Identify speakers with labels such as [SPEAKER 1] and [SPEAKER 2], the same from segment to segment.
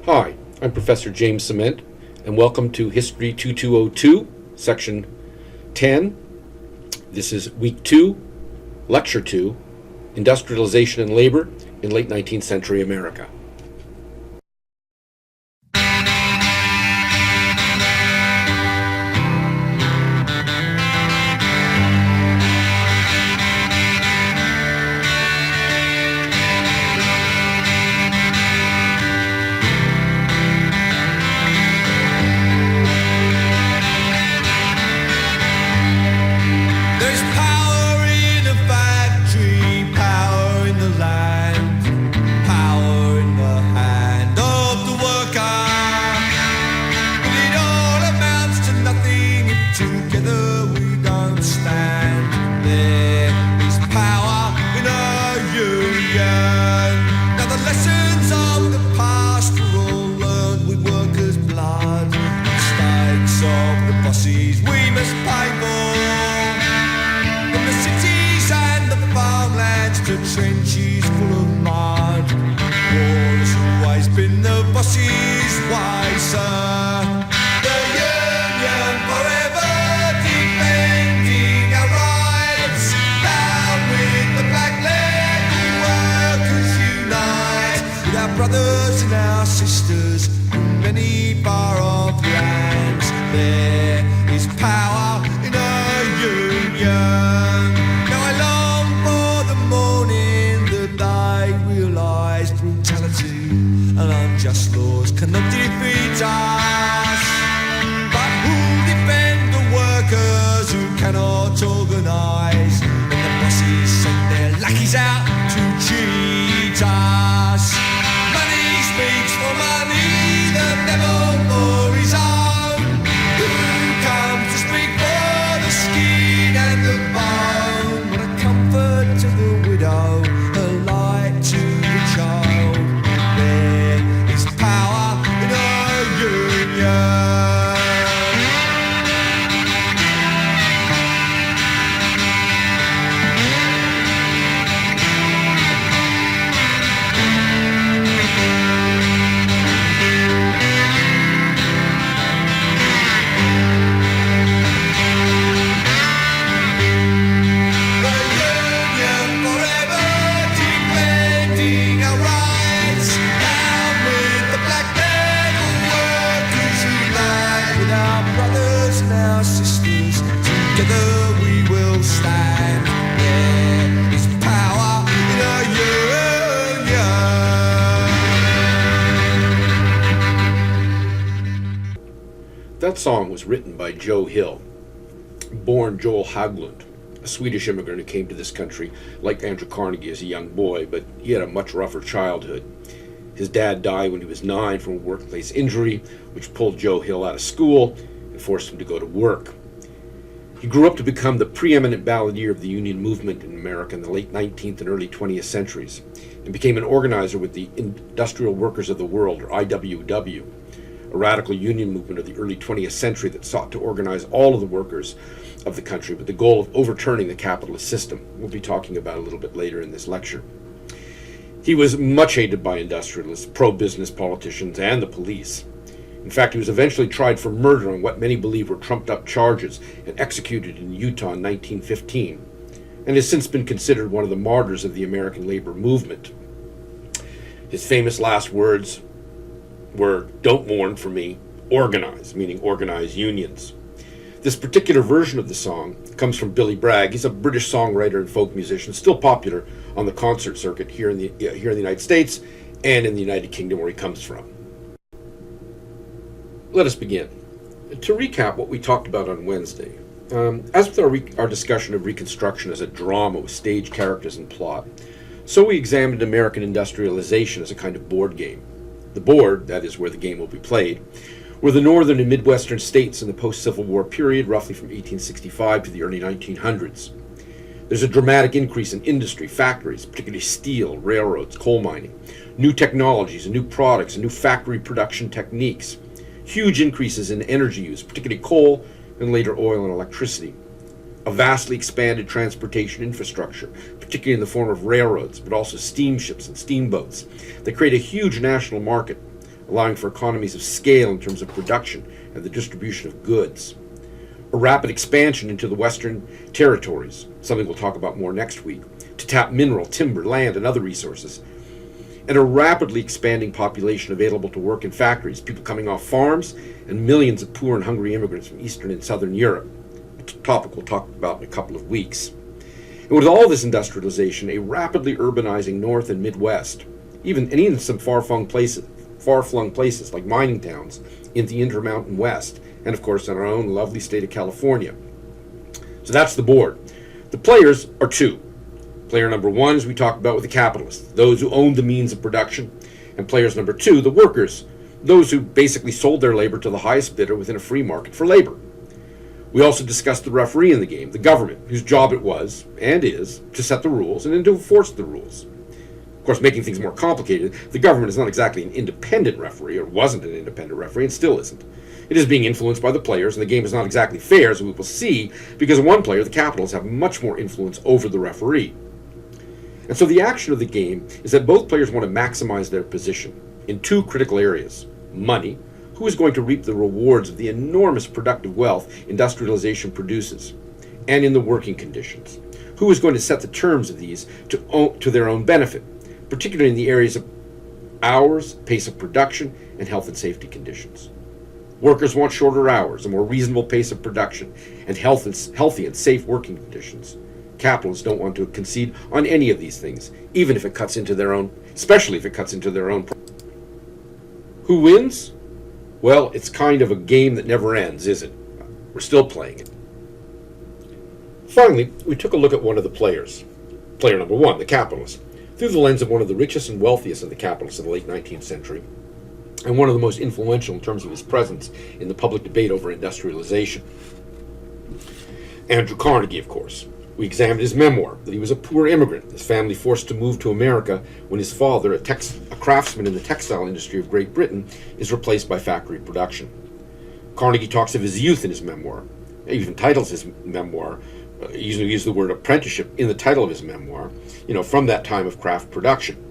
[SPEAKER 1] Hi, I'm Professor James Cement, and welcome to History 2202, Section 10. This is Week 2, Lecture 2, Industrialization and Labor in Late 19th Century America.
[SPEAKER 2] Trenches full of mud. War's always been the boss's wiser. The union forever defending our rights. Down with the black leg, workers unite. With our brothers and our sisters in many far-off lands. There is power in a union. And unjust laws cannot defeat us. But who'll defend the workers who cannot organise? When the bosses send their lackeys out to cheat us. Money speaks for money that never for his own. Who comes to speak for the skin and the bone? What a comfort to the widow, a light to the child.
[SPEAKER 1] That song was written by Joe Hill, born Joel Haglund, a Swedish immigrant who came to this country like Andrew Carnegie as a young boy, but he had a much rougher childhood. His dad died when he was 9 from a workplace injury, which pulled Joe Hill out of school and forced him to go to work. He grew up to become the preeminent balladeer of the union movement in America in the late 19th and early 20th centuries, and became an organizer with the Industrial Workers of the World, or IWW, a radical union movement of the early 20th century that sought to organize all of the workers of the country with the goal of overturning the capitalist system. We'll be talking about it a little bit later in this lecture. He was much hated by industrialists, pro-business politicians, and the police. In fact, he was eventually tried for murder on what many believe were trumped-up charges and executed in Utah in 1915, and has since been considered one of the martyrs of the American labor movement. His famous last words were, "Don't mourn for me, organize," meaning organize unions. This particular version of the song comes from Billy Bragg. He's a British songwriter and folk musician, still popular on the concert circuit here in the United States and in the United Kingdom, where he comes from. Let us begin. To recap what we talked about on Wednesday, as with our discussion of Reconstruction as a drama with stage characters and plot, so we examined American industrialization as a kind of board game. The board, that is where the game will be played, were the northern and midwestern states in the post-Civil War period, roughly from 1865 to the early 1900s. There's a dramatic increase in industry, factories, particularly steel, railroads, coal mining, new technologies and new products and new factory production techniques, huge increases in energy use, particularly coal and later oil and electricity, a vastly expanded transportation infrastructure, particularly in the form of railroads, but also steamships and steamboats, that create a huge national market, allowing for economies of scale in terms of production and the distribution of goods. A rapid expansion into the Western territories, something we'll talk about more next week, to tap mineral, timber, land, and other resources. And a rapidly expanding population available to work in factories, people coming off farms, and millions of poor and hungry immigrants from Eastern and Southern Europe, a topic we'll talk about in a couple of weeks. And with all this industrialization, a rapidly urbanizing North and Midwest, even some far-flung places like mining towns in the Intermountain West, and of course in our own lovely state of California. So that's the board. The players are two. Player number one, as we talked about, with the capitalists, those who owned the means of production, and players number two, the workers, those who basically sold their labor to the highest bidder within a free market for labor. We also discussed the referee in the game, the government, whose job it was, and is, to set the rules and then to enforce the rules. Of course, making things more complicated, the government is not exactly an independent referee, or wasn't an independent referee, and still isn't. It is being influenced by the players, and the game is not exactly fair, as we will see, because one player, the capitalists, have much more influence over the referee. And so the action of the game is that both players want to maximize their position in two critical areas: money, who is going to reap the rewards of the enormous productive wealth industrialization produces, and in the working conditions, who is going to set the terms of these to their own benefit, particularly in the areas of hours, pace of production, and health and safety conditions. Workers want shorter hours, a more reasonable pace of production, and healthy and safe working conditions. Capitalists don't want to concede on any of these things, even if it cuts into their own, especially if it cuts into their own. Who wins? Well, it's kind of a game that never ends, is it? We're still playing it. Finally, we took a look at one of the players. Player number one, the capitalist, through the lens of one of the richest and wealthiest of the capitalists of the late 19th century, and one of the most influential in terms of his presence in the public debate over industrialization. Andrew Carnegie, of course. We examined his memoir, that he was a poor immigrant, his family forced to move to America when his father, a craftsman in the textile industry of Great Britain, is replaced by factory production. Carnegie talks of his youth in his memoir. He even titles his memoir, usually uses the word apprenticeship in the title of his memoir, from that time of craft production.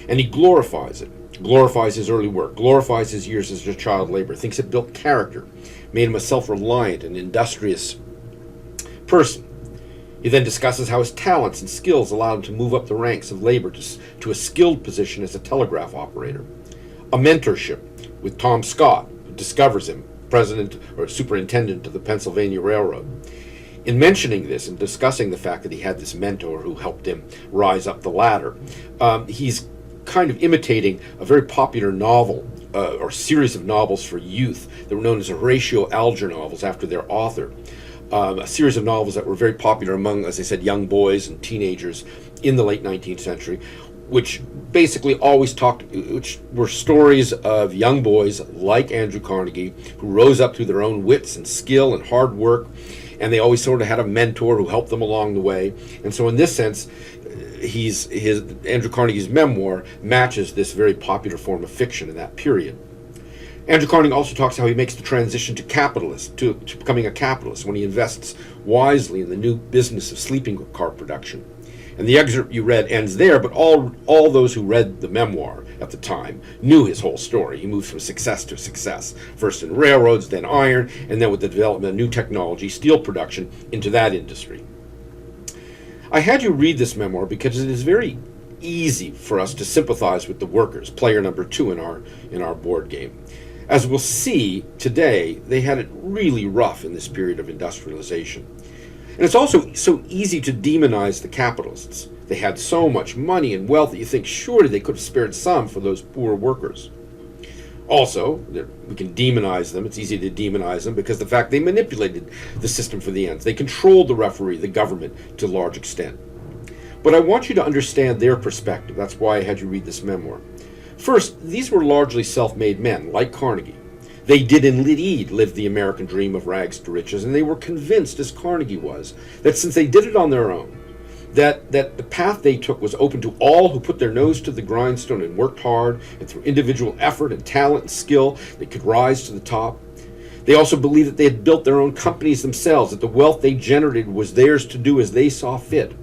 [SPEAKER 1] And he glorifies it, glorifies his early work, glorifies his years as a child laborer, thinks it built character, made him a self-reliant and industrious person. He then discusses how his talents and skills allowed him to move up the ranks of labor to a skilled position as a telegraph operator. A mentorship with Tom Scott, who discovers him, president or superintendent of the Pennsylvania Railroad. In mentioning this and discussing the fact that he had this mentor who helped him rise up the ladder, he's kind of imitating a very popular novel or series of novels for youth that were known as Horatio Alger novels after their author. A series of novels that were very popular among, as I said, young boys and teenagers in the late 19th century, which basically which were stories of young boys like Andrew Carnegie who rose up through their own wits and skill and hard work, and they always sort of had a mentor who helped them along the way. And so in this sense, Andrew Carnegie's memoir matches this very popular form of fiction in that period. Andrew Carnegie also talks how he makes the transition to becoming a capitalist when he invests wisely in the new business of sleeping car production. And the excerpt you read ends there, but all those who read the memoir at the time knew his whole story. He moves from success to success, first in railroads, then iron, and then with the development of new technology, steel production, into that industry. I had you read this memoir because it is very easy for us to sympathize with the workers, player number two in our board game. As we'll see today, they had it really rough in this period of industrialization. And it's also so easy to demonize the capitalists. They had so much money and wealth that you think surely they could have spared some for those poor workers. Also, we can demonize them. It's easy to demonize them because the fact they manipulated the system for the ends. They controlled the referee, the government, to a large extent. But I want you to understand their perspective. That's why I had you read this memoir. First, these were largely self-made men, like Carnegie. They did indeed live the American dream of rags to riches, and they were convinced, as Carnegie was, that since they did it on their own, that the path they took was open to all who put their nose to the grindstone and worked hard, and through individual effort and talent and skill, they could rise to the top. They also believed that they had built their own companies themselves, that the wealth they generated was theirs to do as they saw fit.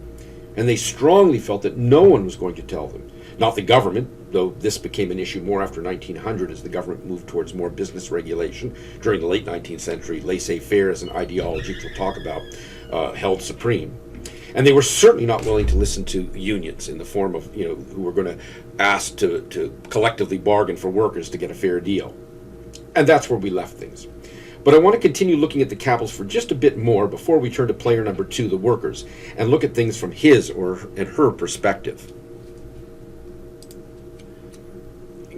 [SPEAKER 1] And they strongly felt that no one was going to tell them, not the government, though this became an issue more after 1900 as the government moved towards more business regulation. During the late 19th century, laissez-faire as an ideology, which we'll talk about, held supreme. And they were certainly not willing to listen to unions in the form of, who were going to ask to collectively bargain for workers to get a fair deal. And that's where we left things. But I want to continue looking at the capitalists for just a bit more before we turn to player number 2, the workers, and look at things from his and her perspective.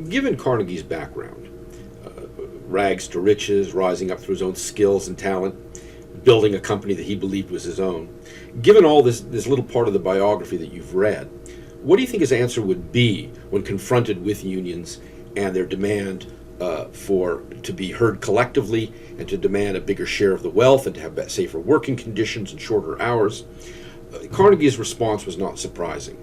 [SPEAKER 1] Given Carnegie's background, rags to riches, rising up through his own skills and talent, building a company that he believed was his own, given all this little part of the biography that you've read, what do you think his answer would be when confronted with unions and their demand to be heard collectively and to demand a bigger share of the wealth and to have safer working conditions and shorter hours? Carnegie's response was not surprising.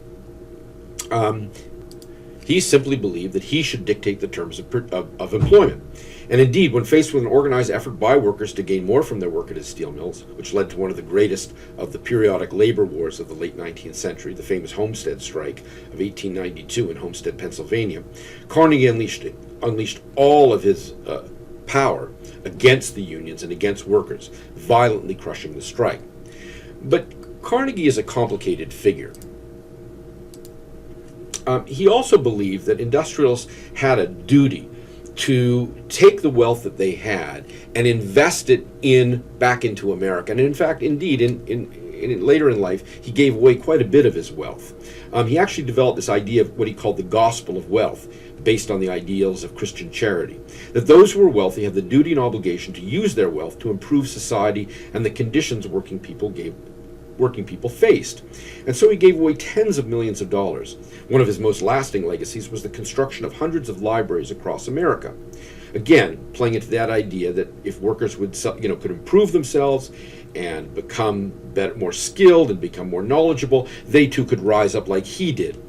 [SPEAKER 1] He simply believed that he should dictate the terms of employment. And indeed, when faced with an organized effort by workers to gain more from their work at his steel mills, which led to one of the greatest of the periodic labor wars of the late 19th century, the famous Homestead Strike of 1892 in Homestead, Pennsylvania, Carnegie unleashed all of his power against the unions and against workers, violently crushing the strike. But Carnegie is a complicated figure. He also believed that industrialists had a duty to take the wealth that they had and invest it back into America. And in fact, indeed, later in life, he gave away quite a bit of his wealth. He actually developed this idea of what he called the gospel of wealth, based on the ideals of Christian charity, that those who were wealthy have the duty and obligation to use their wealth to improve society and the conditions working people faced. And so he gave away tens of millions of dollars. One of his most lasting legacies was the construction of hundreds of libraries across America. Again, playing into that idea that if workers could improve themselves and become more skilled and become more knowledgeable, they too could rise up like he did.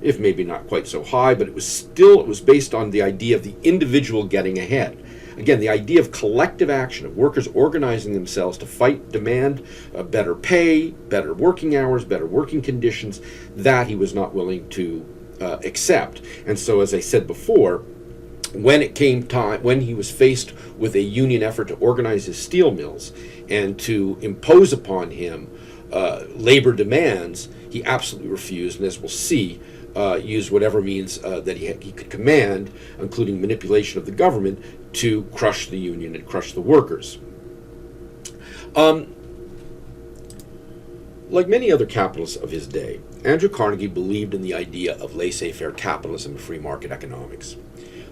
[SPEAKER 1] If maybe not quite so high, but it was based on the idea of the individual getting ahead. Again, the idea of collective action, of workers organizing themselves to demand better pay, better working hours, better working conditions, that he was not willing to accept. And so, as I said before, when it came time, when he was faced with a union effort to organize his steel mills and to impose upon him labor demands, he absolutely refused, and as we'll see, used whatever means that he could command, including manipulation of the government, to crush the union and crush the workers. Like many other capitalists of his day, Andrew Carnegie believed in the idea of laissez-faire capitalism and free market economics.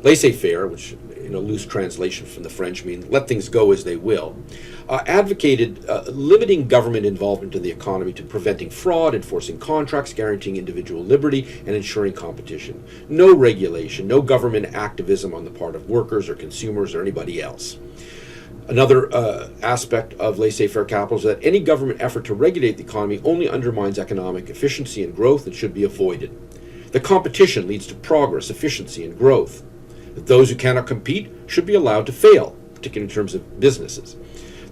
[SPEAKER 1] Laissez-faire, which in a loose translation from the French means let things go as they will, advocated limiting government involvement in the economy to preventing fraud, enforcing contracts, guaranteeing individual liberty, and ensuring competition. No regulation, no government activism on the part of workers or consumers or anybody else. Another aspect of laissez-faire capitalism is that any government effort to regulate the economy only undermines economic efficiency and growth and should be avoided. The competition leads to progress, efficiency, and growth. That those who cannot compete should be allowed to fail, particularly in terms of businesses.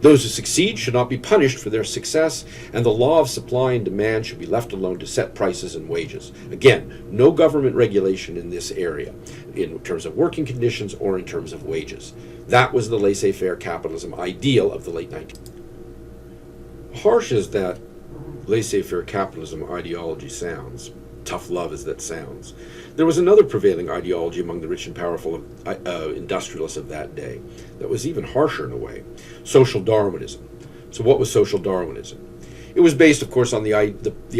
[SPEAKER 1] Those who succeed should not be punished for their success, and the law of supply and demand should be left alone to set prices and wages. Again, no government regulation in this area, in terms of working conditions or in terms of wages. That was the laissez-faire capitalism ideal of the late 19th. Harsh as that laissez-faire capitalism ideology sounds, tough love as that sounds, there was another prevailing ideology among the rich and powerful industrialists of that day that was even harsher in a way: social Darwinism. So what was social Darwinism? It was based, of course, on the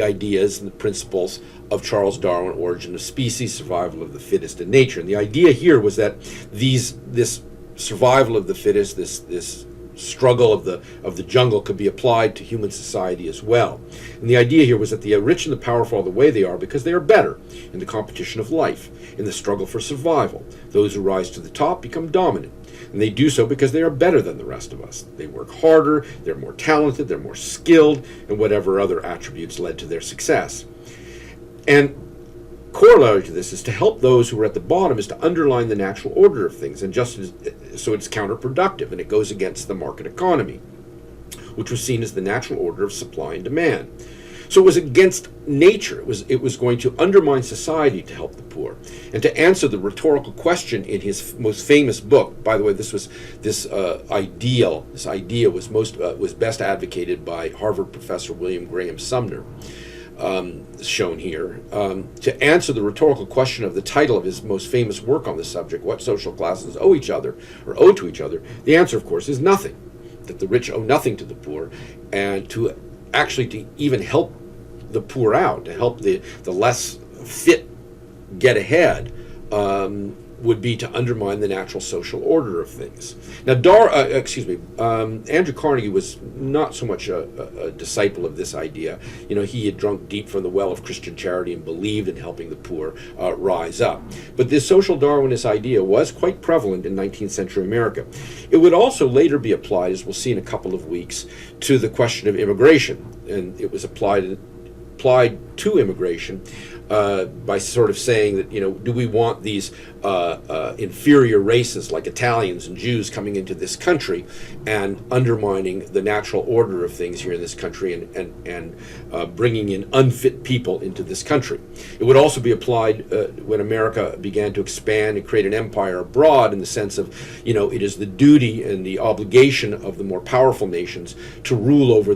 [SPEAKER 1] ideas and the principles of Charles Darwin, Origin of Species, survival of the fittest in nature. And the idea here was that this survival of the fittest, this struggle of the jungle, could be applied to human society as well. And the idea here was that the rich and the powerful are the way they are because they are better in the competition of life, in the struggle for survival. Those who rise to the top become dominant, and they do so because they are better than the rest of us. They work harder, they're more talented, they're more skilled, and whatever other attributes led to their success. And corollary to this is to help those who are at the bottom is to underline the natural order of things, and so it's counterproductive and it goes against the market economy, which was seen as the natural order of supply and demand. So it was against nature. It was going to undermine society to help the poor. And to answer the rhetorical question in his most famous book, by the way, this idea was best advocated by Harvard professor William Graham Sumner, shown here. To answer the rhetorical question of the title of his most famous work on the subject, what social classes owe to each other, the answer, of course, is nothing. That the rich owe nothing to the poor, and to even help the poor out, to help the less fit get ahead, would be to undermine the natural social order of things. Now, Andrew Carnegie was not so much a disciple of this idea. He had drunk deep from the well of Christian charity and believed in helping the poor rise up. But this social Darwinist idea was quite prevalent in 19th century America. It would also later be applied, as we'll see in a couple of weeks, to the question of immigration. And it was applied to immigration by sort of saying that, do we want these inferior races like Italians and Jews coming into this country and undermining the natural order of things here in this country and bringing in unfit people into this country. It would also be applied when America began to expand and create an empire abroad, in the sense of, it is the duty and the obligation of the more powerful nations to rule over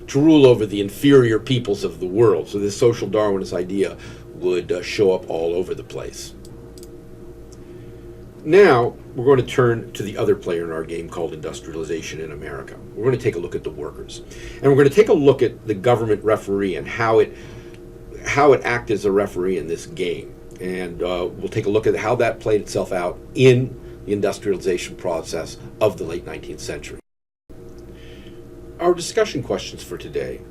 [SPEAKER 1] to rule over the inferior peoples of the world. So this social Darwinist idea would show up all over the place. Now we're going to turn to the other player in our game called industrialization in America. We're going to take a look at the workers, and we're going to take a look at the government referee and how it acted as a referee in this game. And we'll take a look at how that played itself out in the industrialization process of the late 19th century. Our discussion questions for today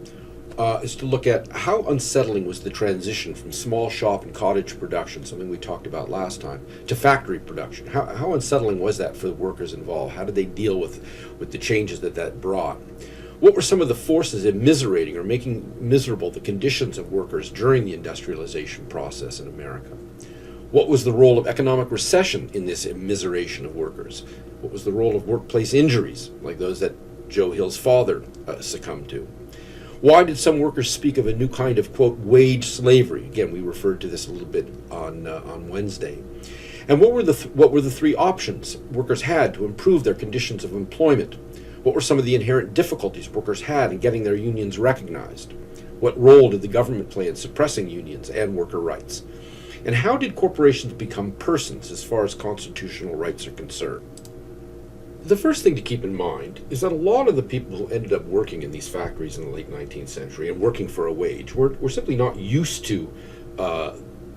[SPEAKER 1] is to look at how unsettling was the transition from small shop and cottage production, something we talked about last time, to factory production. How unsettling was that for the workers involved? How did they deal with the changes that brought? What were some of the forces immiserating or making miserable the conditions of workers during the industrialization process in America? What was the role of economic recession in this immiseration of workers? What was the role of workplace injuries, like those that Joe Hill's father succumbed to? Why did some workers speak of a new kind of, quote, wage slavery? Again, we referred to this a little bit on Wednesday. And what were the three options workers had to improve their conditions of employment? What were some of the inherent difficulties workers had in getting their unions recognized? What role did the government play in suppressing unions and worker rights? And how did corporations become persons as far as constitutional rights are concerned? The first thing to keep in mind is that a lot of the people who ended up working in these factories in the late 19th century and working for a wage were simply not used to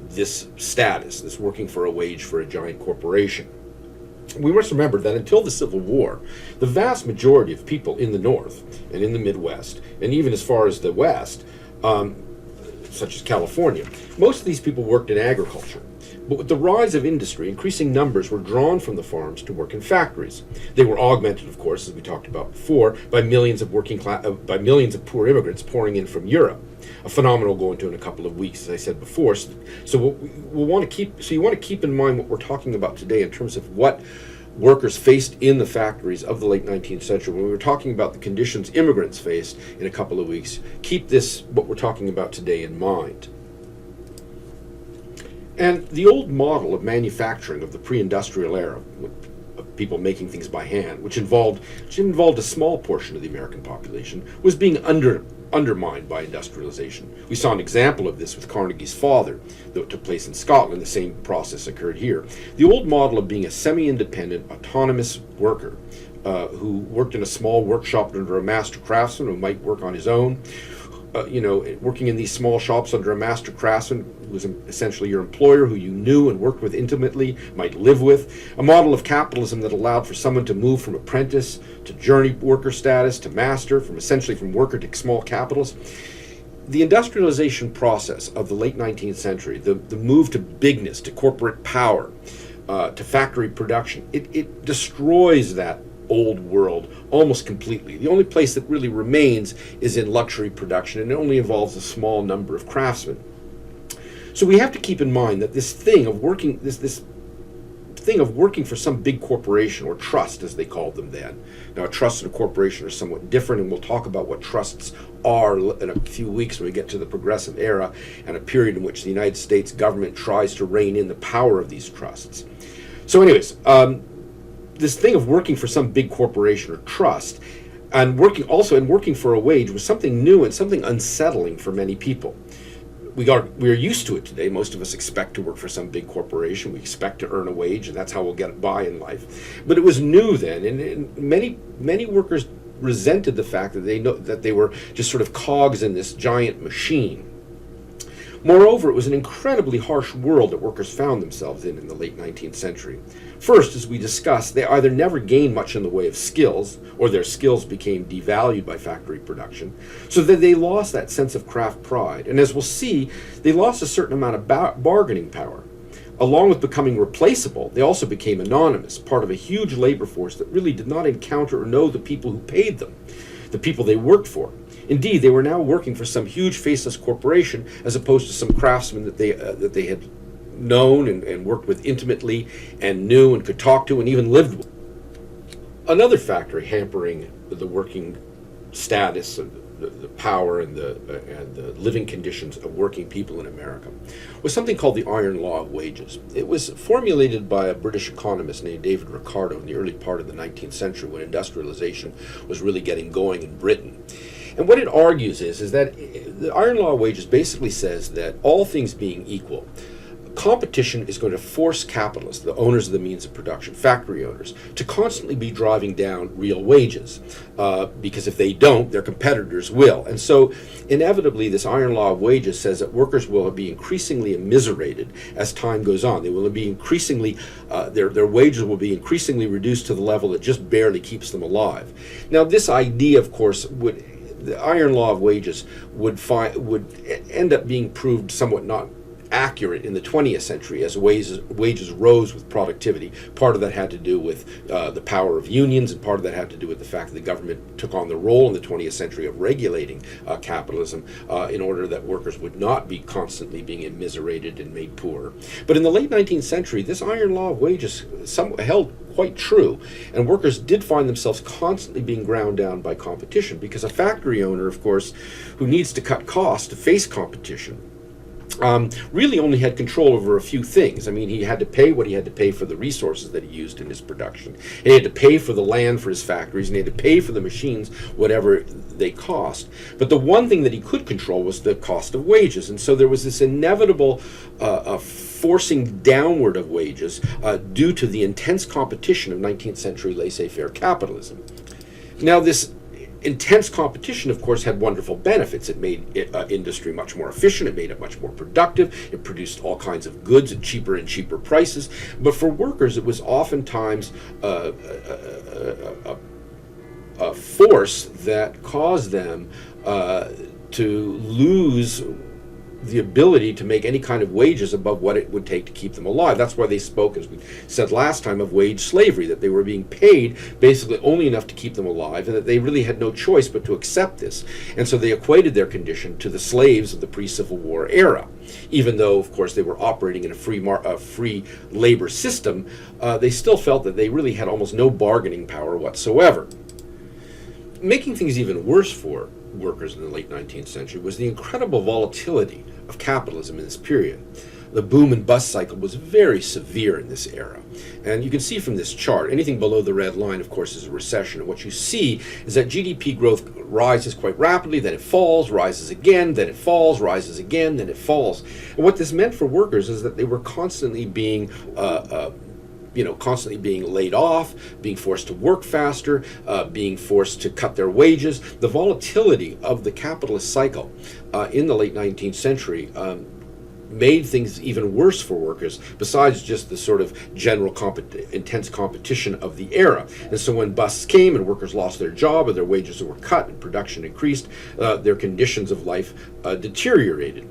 [SPEAKER 1] this status, this working for a wage for a giant corporation. We must remember that until the Civil War, the vast majority of people in the North and in the Midwest, and even as far as the West, such as California, most of these people worked in agriculture. But with the rise of industry, increasing numbers were drawn from the farms to work in factories. They were augmented, of course, as we talked about before, by millions of millions of poor immigrants pouring in from Europe. A phenomenon we'll go into in a couple of weeks, as I said before. So you want to keep in mind what we're talking about today in terms of what workers faced in the factories of the late 19th century. When we were talking about the conditions immigrants faced in a couple of weeks, keep what we're talking about today in mind. And the old model of manufacturing of the pre-industrial era, of people making things by hand, which involved a small portion of the American population, was being undermined by industrialization. We saw an example of this with Carnegie's father, though it took place in Scotland. The same process occurred here. The old model of being a semi-independent, autonomous worker who worked in a small workshop under a master craftsman who might work on his own, working in these small shops under a master craftsman who was essentially your employer, who you knew and worked with intimately, might live with. A model of capitalism that allowed for someone to move from apprentice to journey worker status to master, from worker to small capitalist. The industrialization process of the late 19th century, the move to bigness, to corporate power, to factory production, it destroys that old world almost completely. The only place that really remains is in luxury production, and it only involves a small number of craftsmen. So we have to keep in mind that this thing of working, this thing of working for some big corporation, or trust as they called them then. Now, a trust and a corporation are somewhat different, and we'll talk about what trusts are in a few weeks when we get to the Progressive Era and a period in which the United States government tries to rein in the power of these trusts. So anyways, this thing of working for some big corporation or trust and working for a wage was something new and something unsettling for many people. We're used to it today. Most of us expect to work for some big corporation. We expect to earn a wage, and that's how we'll get by in life. But it was new then, and many workers resented the fact that they were just sort of cogs in this giant machine. Moreover, it was an incredibly harsh world that workers found themselves in the late 19th century. First, as we discussed, they either never gained much in the way of skills, or their skills became devalued by factory production, so that they lost that sense of craft pride. And as we'll see, they lost a certain amount of bargaining power. Along with becoming replaceable, they also became anonymous, part of a huge labor force that really did not encounter or know the people who paid them, the people they worked for. Indeed, they were now working for some huge faceless corporation as opposed to some craftsmen that they had known and worked with intimately and knew and could talk to and even lived with. Another factor hampering the working status of the power and the living conditions of working people in America was something called the Iron Law of Wages. It was formulated by a British economist named David Ricardo in the early part of the 19th century when industrialization was really getting going in Britain. And what it argues is that the Iron Law of Wages basically says that all things being equal, competition is going to force capitalists, the owners of the means of production, factory owners, to constantly be driving down real wages, because if they don't, their competitors will. And so inevitably this Iron Law of Wages says that workers will be increasingly immiserated as time goes on. They will be increasingly, their wages will be increasingly reduced to the level that just barely keeps them alive. Now this idea, of course, the Iron Law of Wages would end up being proved somewhat not accurate in the 20th century as wages rose with productivity. Part of that had to do with the power of unions, and part of that had to do with the fact that the government took on the role in the 20th century of regulating capitalism in order that workers would not be constantly being immiserated and made poor. But in the late 19th century, this Iron Law of Wages held quite true, and workers did find themselves constantly being ground down by competition, because a factory owner, of course, who needs to cut costs to face competition, really only had control over a few things. I mean, he had to pay what he had to pay for the resources that he used in his production. He had to pay for the land for his factories, and he had to pay for the machines, whatever they cost. But the one thing that he could control was the cost of wages. And so there was this inevitable forcing downward of wages due to the intense competition of 19th century laissez-faire capitalism. Now, this intense competition, of course, had wonderful benefits. It made industry much more efficient. It made it much more productive. It produced all kinds of goods at cheaper and cheaper prices. But for workers, it was oftentimes a force that caused them to lose the ability to make any kind of wages above what it would take to keep them alive. That's why they spoke, as we said last time, of wage slavery, that they were being paid basically only enough to keep them alive, and that they really had no choice but to accept this. And so they equated their condition to the slaves of the pre-Civil War era. Even though, of course, they were operating in a free labor system, they still felt that they really had almost no bargaining power whatsoever. Making things even worse for workers in the late 19th century was the incredible volatility of capitalism in this period. The boom and bust cycle was very severe in this era. And you can see from this chart, anything below the red line, of course, is a recession. And what you see is that GDP growth rises quite rapidly, then it falls, rises again, then it falls, rises again, then it falls. And what this meant for workers is that they were constantly being laid off, being forced to work faster, being forced to cut their wages. The volatility of the capitalist cycle in the late 19th century made things even worse for workers, besides just the sort of general intense competition of the era. And so when busts came and workers lost their job or their wages were cut and production increased, their conditions of life deteriorated.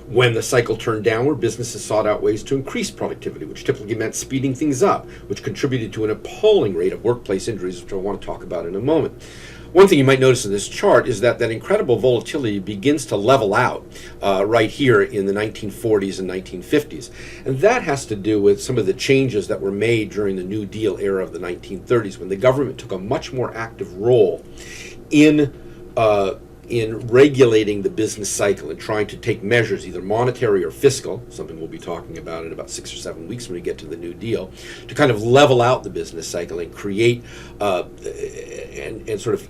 [SPEAKER 1] When the cycle turned downward, businesses sought out ways to increase productivity, which typically meant speeding things up, which contributed to an appalling rate of workplace injuries, which I want to talk about in a moment. One thing you might notice in this chart is that incredible volatility begins to level out right here in the 1940s and 1950s. And that has to do with some of the changes that were made during the New Deal era of the 1930s, when the government took a much more active role in regulating the business cycle and trying to take measures, either monetary or fiscal, something we'll be talking about in about 6 or 7 weeks when we get to the New Deal, to kind of level out the business cycle and create and sort of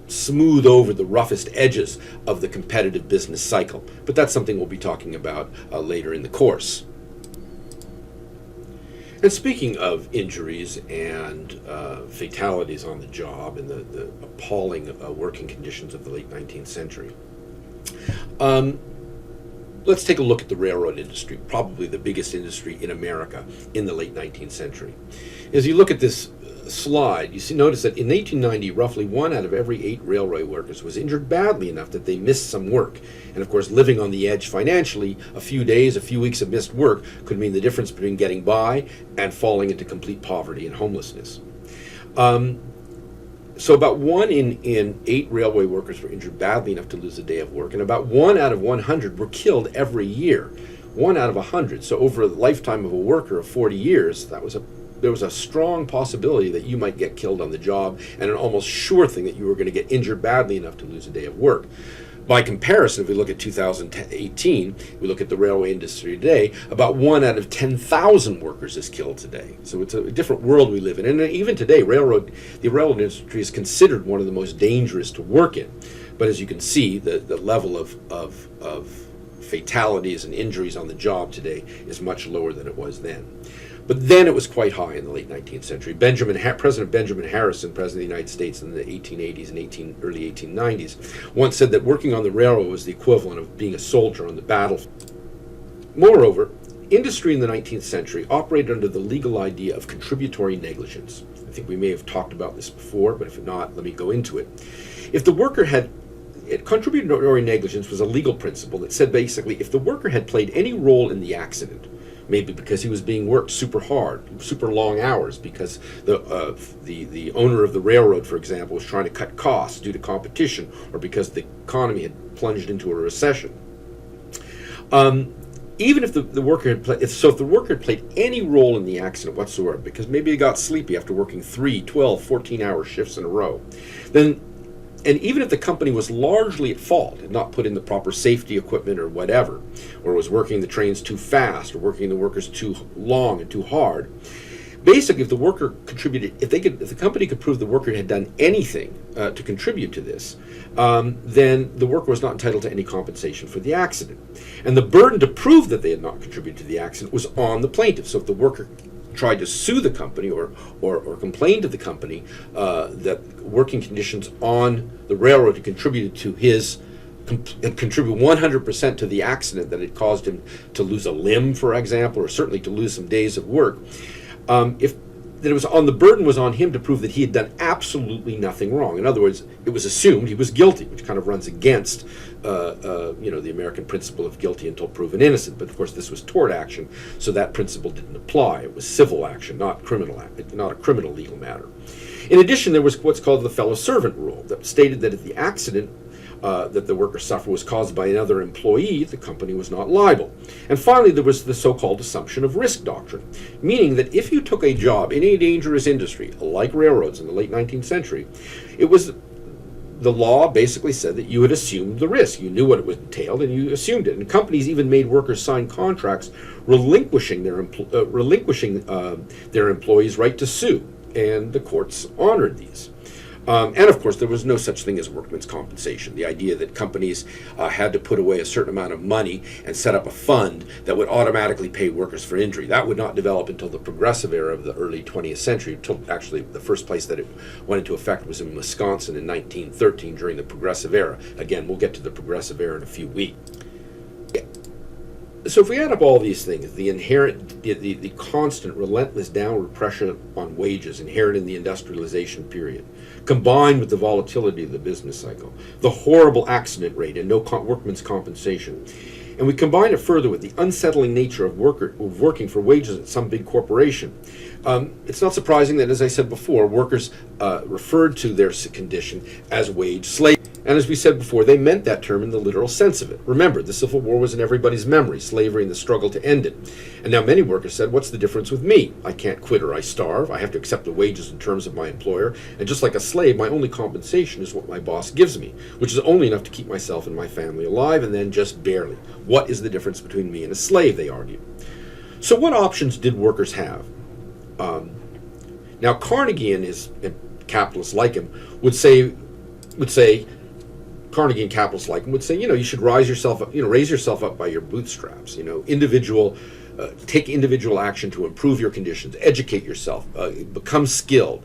[SPEAKER 1] smooth over the roughest edges of the competitive business cycle. But that's something we'll be talking about later in the course. And speaking of injuries and fatalities on the job and the appalling working conditions of the late 19th century, let's take a look at the railroad industry, probably the biggest industry in America in the late 19th century. As you look at this slide, you notice that in 1890, roughly 1 out of every 8 railway workers was injured badly enough that they missed some work. And of course, living on the edge financially, a few days, a few weeks of missed work could mean the difference between getting by and falling into complete poverty and homelessness. So about 1 in 8 railway workers were injured badly enough to lose a day of work, and about 1 out of 100 were killed every year. 1 out of 100. So over the lifetime of a worker of 40 years, there was a strong possibility that you might get killed on the job, and an almost sure thing that you were going to get injured badly enough to lose a day of work. By comparison, if we look at 2018, we look at the railway industry today, about 1 out of 10,000 workers is killed today. So it's a different world we live in. And even today, the railroad industry is considered one of the most dangerous to work in. But as you can see, the level of fatalities and injuries on the job today is much lower than it was then. But then it was quite high in the late 19th century. President Benjamin Harrison, President of the United States in the 1880s and early 1890s, once said that working on the railroad was the equivalent of being a soldier on the battlefield. Moreover, industry in the 19th century operated under the legal idea of contributory negligence. I think we may have talked about this before, but if not, let me go into it. If the worker had contributory negligence was a legal principle that said basically if the worker had played any role in the accident, maybe because he was being worked super hard, super long hours, because the owner of the railroad, for example, was trying to cut costs due to competition, or because the economy had plunged into a recession. Even if the worker had played, if the worker had played any role in the accident whatsoever, because maybe he got sleepy after working 3, 12, 14-hour shifts in a row, and even if the company was largely at fault, had not put in the proper safety equipment or whatever, or was working the trains too fast, or working the workers too long and too hard, basically, if the worker contributed, if the company could prove the worker had done anything to contribute to this, then the worker was not entitled to any compensation for the accident. And the burden to prove that they had not contributed to the accident was on the plaintiff. So if the worker tried to sue the company or complain to the company that working conditions on the railroad had contributed to contribute 100% to the accident that had caused him to lose a limb, for example, or certainly to lose some days of work, the burden was on him to prove that he had done absolutely nothing wrong. In other words, it was assumed he was guilty, which kind of runs against the American principle of guilty until proven innocent. But of course, this was tort action, so that principle didn't apply. It was civil action, not a criminal legal matter. In addition, there was what's called the fellow servant rule that stated that if the accident that the worker suffered was caused by another employee, the company was not liable. And finally, there was the so-called assumption of risk doctrine, meaning that if you took a job in a dangerous industry, like railroads in the late 19th century, the law basically said that you had assumed the risk. You knew what it entailed, and you assumed it. And companies even made workers sign contracts relinquishing their employees' right to sue, and the courts honored these. And of course, there was no such thing as workman's compensation. The idea that companies had to put away a certain amount of money and set up a fund that would automatically pay workers for injury. That would not develop until the progressive era of the early 20th century. Actually, the first place that it went into effect was in Wisconsin in 1913 during the progressive era. Again, we'll get to the progressive era in a few weeks. So if we add up all these things, the constant, relentless downward pressure on wages inherent in the industrialization period, combined with the volatility of the business cycle, the horrible accident rate and no workman's compensation, And we combine it further with the unsettling nature of working for wages at some big corporation. It's not surprising that, as I said before, workers referred to their condition as wage slave. And as we said before, they meant that term in the literal sense of it. Remember, the Civil War was in everybody's memory, slavery and the struggle to end it. And now many workers said, what's the difference with me? I can't quit or I starve. I have to accept the wages and terms of my employer. And just like a slave, my only compensation is what my boss gives me, which is only enough to keep myself and my family alive, and then just barely. What is the difference between me and a slave, they argued. So what options did workers have? Now Carnegie and capitalists like him would say, Carnegie and capitalists like him would say, you should raise yourself up by your bootstraps. Take individual action to improve your conditions, educate yourself, become skilled,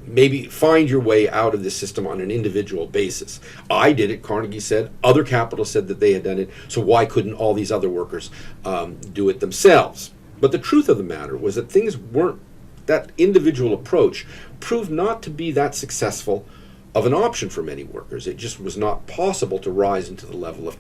[SPEAKER 1] maybe find your way out of this system on an individual basis. I did it, Carnegie said. Other capitalists said that they had done it, so why couldn't all these other workers do it themselves? But the truth of the matter was that that individual approach proved not to be that successful of an option for many workers. It just was not possible to rise into the level of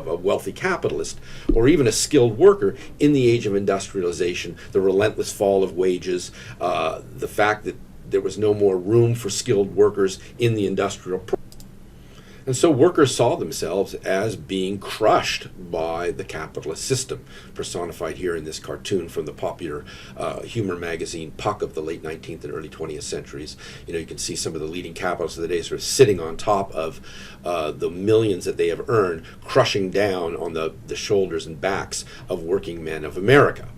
[SPEAKER 1] a wealthy capitalist or even a skilled worker in the age of industrialization, the relentless fall of wages, the fact that there was no more room for skilled workers in the industrial process. And so workers saw themselves as being crushed by the capitalist system, personified here in this cartoon from the popular humor magazine Puck of the late 19th and early 20th centuries. You can see some of the leading capitalists of the day sort of sitting on top of the millions that they have earned, crushing down on the shoulders and backs of working men of America.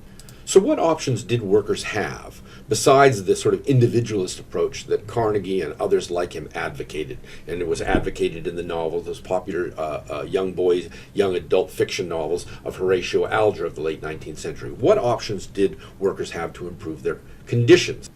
[SPEAKER 1] So what options did workers have besides the sort of individualist approach that Carnegie and others like him advocated? And it was advocated in the novels, those popular young adult fiction novels of Horatio Alger of the late 19th century. What options did workers have to improve their conditions?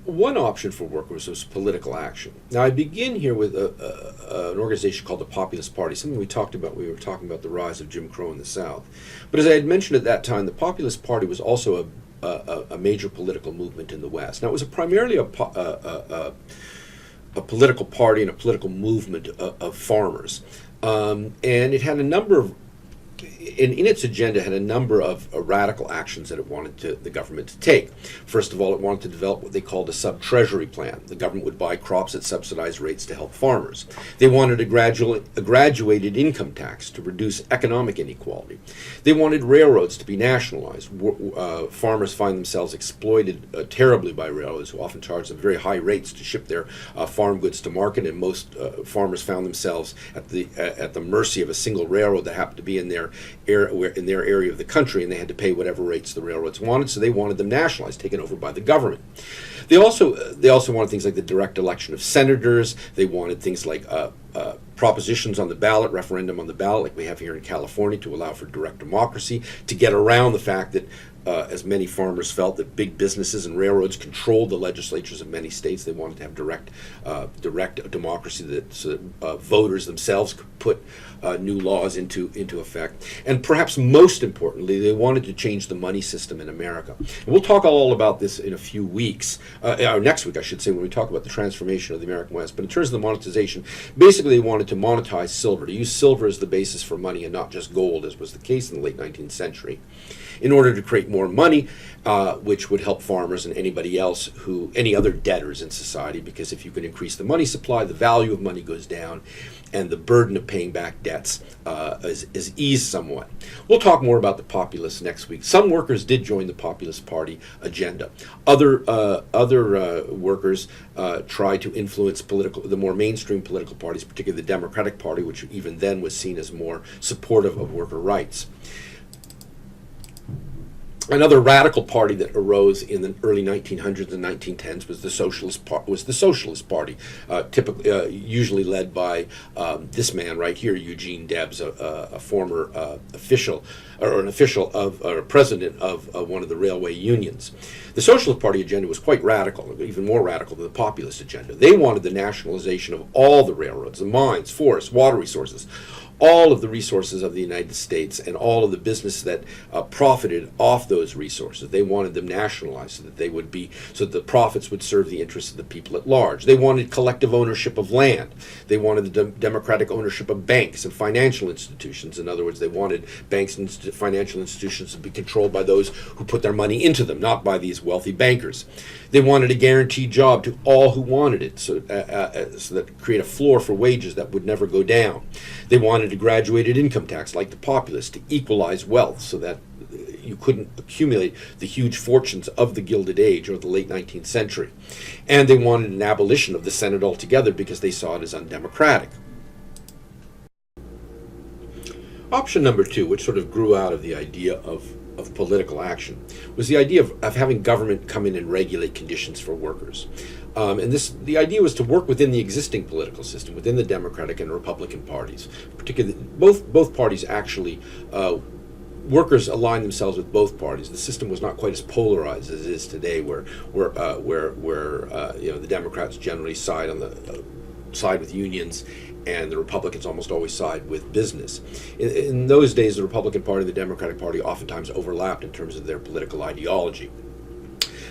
[SPEAKER 1] One option for workers was political action. Now I begin here with an organization called the Populist Party, something we talked about. We were talking about the rise of Jim Crow in the South. But as I had mentioned at that time, the Populist Party was also a major political movement in the West. Now it was primarily a political party and a political movement of farmers. And it had a number of in its agenda had a number of radical actions that it wanted the government to take. First of all, it wanted to develop what they called a sub-treasury plan. The government would buy crops at subsidized rates to help farmers. They wanted a graduated income tax to reduce economic inequality. They wanted railroads to be nationalized. Farmers find themselves exploited terribly by railroads, who often charge them very high rates to ship their farm goods to market, and most farmers found themselves at the mercy of a single railroad that happened to be in their area of the country, and they had to pay whatever rates the railroads wanted, so they wanted them nationalized, taken over by the government. They also wanted things like the direct election of senators. They wanted things like propositions on the ballot, referendum on the ballot, like we have here in California, to allow for direct democracy, to get around the fact that, as many farmers felt, that big businesses and railroads controlled the legislatures of many states. They wanted to have direct democracy, so that voters themselves could put new laws into effect. And perhaps most importantly, they wanted to change the money system in America. And we'll talk all about this in a few weeks, or next week, I should say, when we talk about the transformation of the American West. But in terms of the monetization, basically they wanted to monetize silver, to use silver as the basis for money and not just gold, as was the case in the late 19th century, in order to create more money, which would help farmers and any other debtors in society, because if you can increase the money supply, the value of money goes down, and the burden of paying back debts is eased somewhat. We'll talk more about the populists next week. Some workers did join the Populist Party agenda. Other workers tried to influence the more mainstream political parties, particularly the Democratic Party, which even then was seen as more supportive of worker rights. Another radical party that arose in the early 1900s and 1910s was the Socialist Party, typically usually led by this man right here, Eugene Debs, a former official or president of one of the railway unions. The Socialist Party agenda was quite radical, even more radical than the populist agenda. They wanted the nationalization of all the railroads, the mines, forests, water resources, all of the resources of the United States and all of the business that profited off those resources. They wanted them nationalized so that they would be, so that the profits would serve the interests of the people at large. They wanted collective ownership of land. They wanted the democratic ownership of banks and financial institutions. In other words, they wanted banks and financial institutions to be controlled by those who put their money into them, not by these wealthy bankers. They wanted a guaranteed job to all who wanted it, so that create a floor for wages that would never go down. They wanted a graduated income tax like the populace to equalize wealth so that you couldn't accumulate the huge fortunes of the Gilded Age or the late 19th century. And they wanted an abolition of the Senate altogether because they saw it as undemocratic. Option number two, which sort of grew out of the idea of political action, was the idea of having government come in and regulate conditions for workers. The idea was to work within the existing political system, within the Democratic and Republican parties. Particularly, both parties actually, workers aligned themselves with both parties. The system was not quite as polarized as it is today, where the Democrats generally side with unions, and the Republicans almost always side with business. In those days, the Republican Party and the Democratic Party oftentimes overlapped in terms of their political ideology.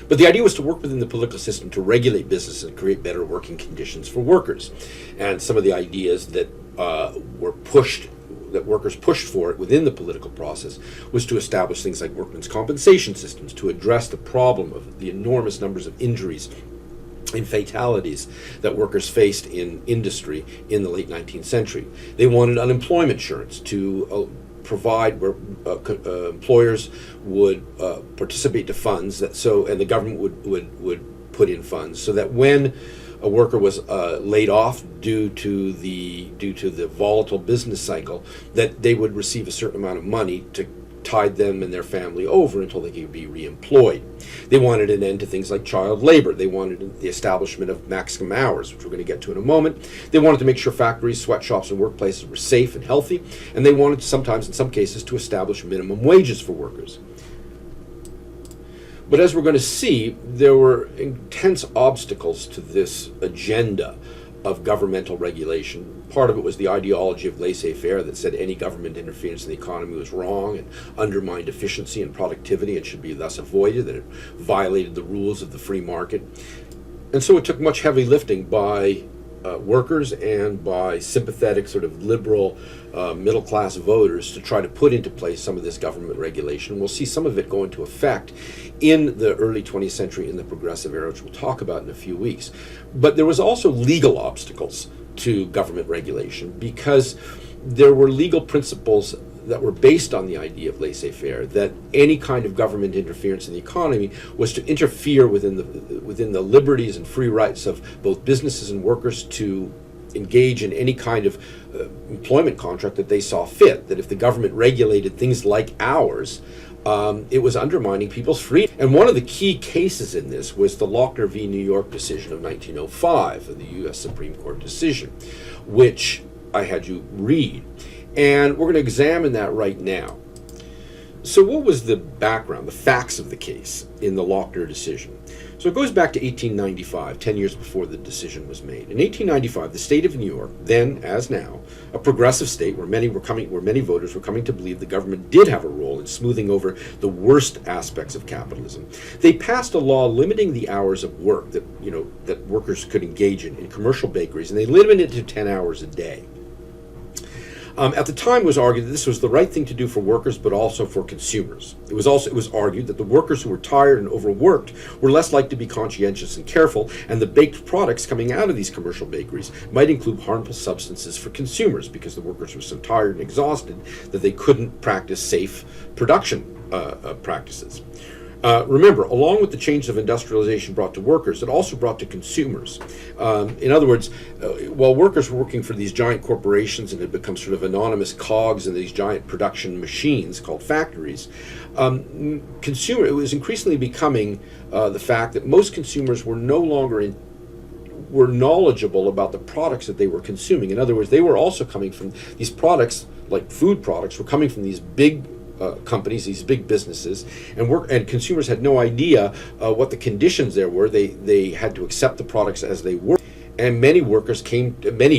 [SPEAKER 1] But the idea was to work within the political system to regulate business and create better working conditions for workers. And some of the ideas that workers pushed for it within the political process was to establish things like workmen's compensation systems to address the problem of the enormous numbers of injuries and fatalities that workers faced in industry in the late 19th century. They wanted unemployment insurance to provide where employers would participate to funds and the government would put in funds so that when a worker was laid off due to the volatile business cycle, that they would receive a certain amount of money to tide them and their family over until they could be reemployed. They wanted an end to things like child labor. They wanted the establishment of maximum hours, which we're going to get to in a moment. They wanted to make sure factories, sweatshops, and workplaces were safe and healthy, and they wanted sometimes, in some cases, to establish minimum wages for workers. But as we're going to see, there were intense obstacles to this agenda of governmental regulation. Part of it was the ideology of laissez-faire that said any government interference in the economy was wrong and undermined efficiency and productivity and should be thus avoided, that it violated the rules of the free market. And so it took much heavy lifting by workers and by sympathetic sort of liberal middle-class voters to try to put into place some of this government regulation. We'll see some of it go into effect in the early 20th century in the progressive era, which we'll talk about in a few weeks. But there was also legal obstacles to government regulation because there were legal principles that were based on the idea of laissez-faire, that any kind of government interference in the economy was to interfere within the liberties and free rights of both businesses and workers to engage in any kind of employment contract that they saw fit, that if the government regulated things like hours, it was undermining people's freedom. And one of the key cases in this was the Lochner v. New York decision of 1905, the U.S. Supreme Court decision, which I had you read. And we're going to examine that right now. So what was the background, the facts of the case in the Lochner decision? So it goes back to 1895, 10 years before the decision was made. In 1895, the state of New York, then as now, a progressive state where many voters were coming to believe the government did have a role in smoothing over the worst aspects of capitalism. They passed a law limiting the hours of work that workers could engage in commercial bakeries, and they limited it to 10 hours a day. At the time, it was argued that this was the right thing to do for workers, but also for consumers. It was argued that the workers who were tired and overworked were less likely to be conscientious and careful, and the baked products coming out of these commercial bakeries might include harmful substances for consumers because the workers were so tired and exhausted that they couldn't practice safe production practices. Remember, along with the change of industrialization brought to workers, it also brought to consumers. In other words, while workers were working for these giant corporations and had become sort of anonymous cogs in these giant production machines called factories, it was increasingly becoming the fact that most consumers were no longer were knowledgeable about the products that they were consuming. In other words, they were also coming from these products, like food products, were coming from these big companies, these big businesses, and consumers had no idea what the conditions there were. They had to accept the products as they were, and many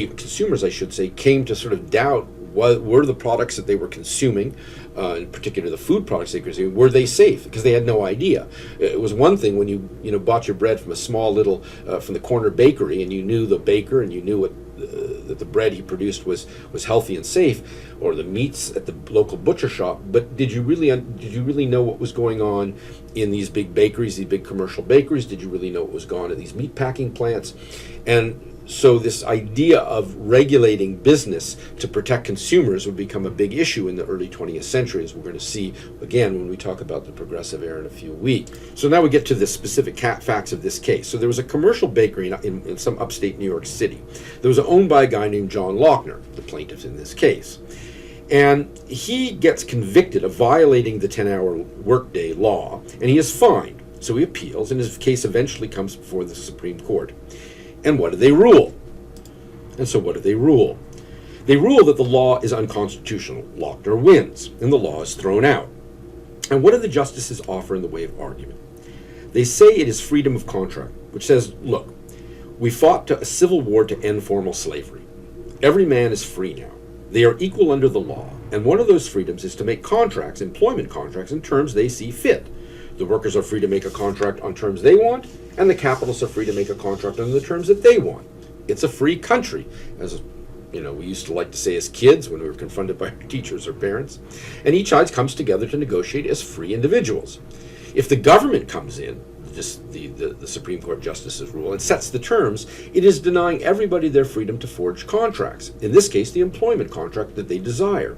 [SPEAKER 1] consumers, I should say, came to sort of doubt were the products that they were consuming, in particular the food products they were consuming, were they safe? Because they had no idea. It was one thing when you bought your bread from a small little from the corner bakery, and you knew the baker and you knew what that the bread he produced was healthy and safe, or the meats at the local butcher shop. But did you really know what was going on in these big bakeries, these big commercial bakeries? Did you really know what was going on at these meat packing plants? And so this idea of regulating business to protect consumers would become a big issue in the early 20th century, as we're going to see again when we talk about the Progressive Era in a few weeks. So now we get to the specific facts of this case. So there was a commercial bakery in some upstate New York City that was owned by a guy named John Lochner, the plaintiff in this case. And he gets convicted of violating the 10-hour workday law, and he is fined. So he appeals, and his case eventually comes before the Supreme Court. And what do they rule? And so what do they rule? They rule that the law is unconstitutional. Lochner wins, and the law is thrown out. And what do the justices offer in the way of argument? They say it is freedom of contract, which says, look, we fought a civil war to end formal slavery. Every man is free now. They are equal under the law, and one of those freedoms is to make contracts, employment contracts, in terms they see fit. The workers are free to make a contract on terms they want, and the capitalists are free to make a contract on the terms that they want. It's a free country, as we used to like to say as kids when we were confronted by our teachers or parents. And each side comes together to negotiate as free individuals. If the government comes in, just the Supreme Court justices rule, and sets the terms, it is denying everybody their freedom to forge contracts, in this case the employment contract that they desire.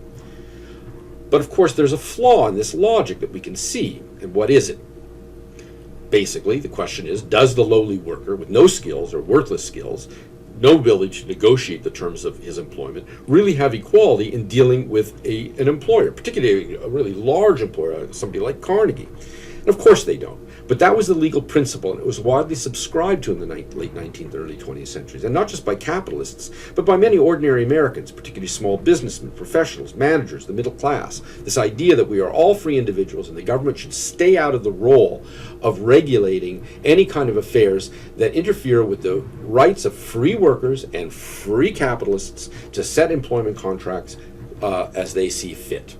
[SPEAKER 1] But of course there's a flaw in this logic that we can see, and what is it? Basically, the question is, does the lowly worker with no skills or worthless skills, no ability to negotiate the terms of his employment, really have equality in dealing with an employer, particularly a really large employer, somebody like Carnegie? And of course they don't. But that was the legal principle, and it was widely subscribed to in the late 19th, early 20th centuries, and not just by capitalists, but by many ordinary Americans, particularly small businessmen, professionals, managers, the middle class. This idea that we are all free individuals and the government should stay out of the role of regulating any kind of affairs that interfere with the rights of free workers and free capitalists to set employment contracts as they see fit.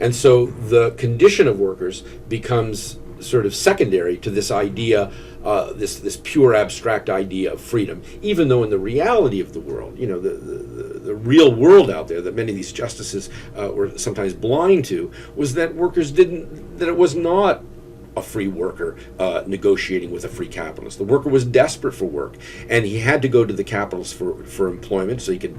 [SPEAKER 1] And so the condition of workers becomes sort of secondary to this idea, this pure abstract idea of freedom, even though in the reality of the world, the real world out there that many of these justices were sometimes blind to, was that that it was not a free worker negotiating with a free capitalist. The worker was desperate for work, and he had to go to the capitalist for employment so he could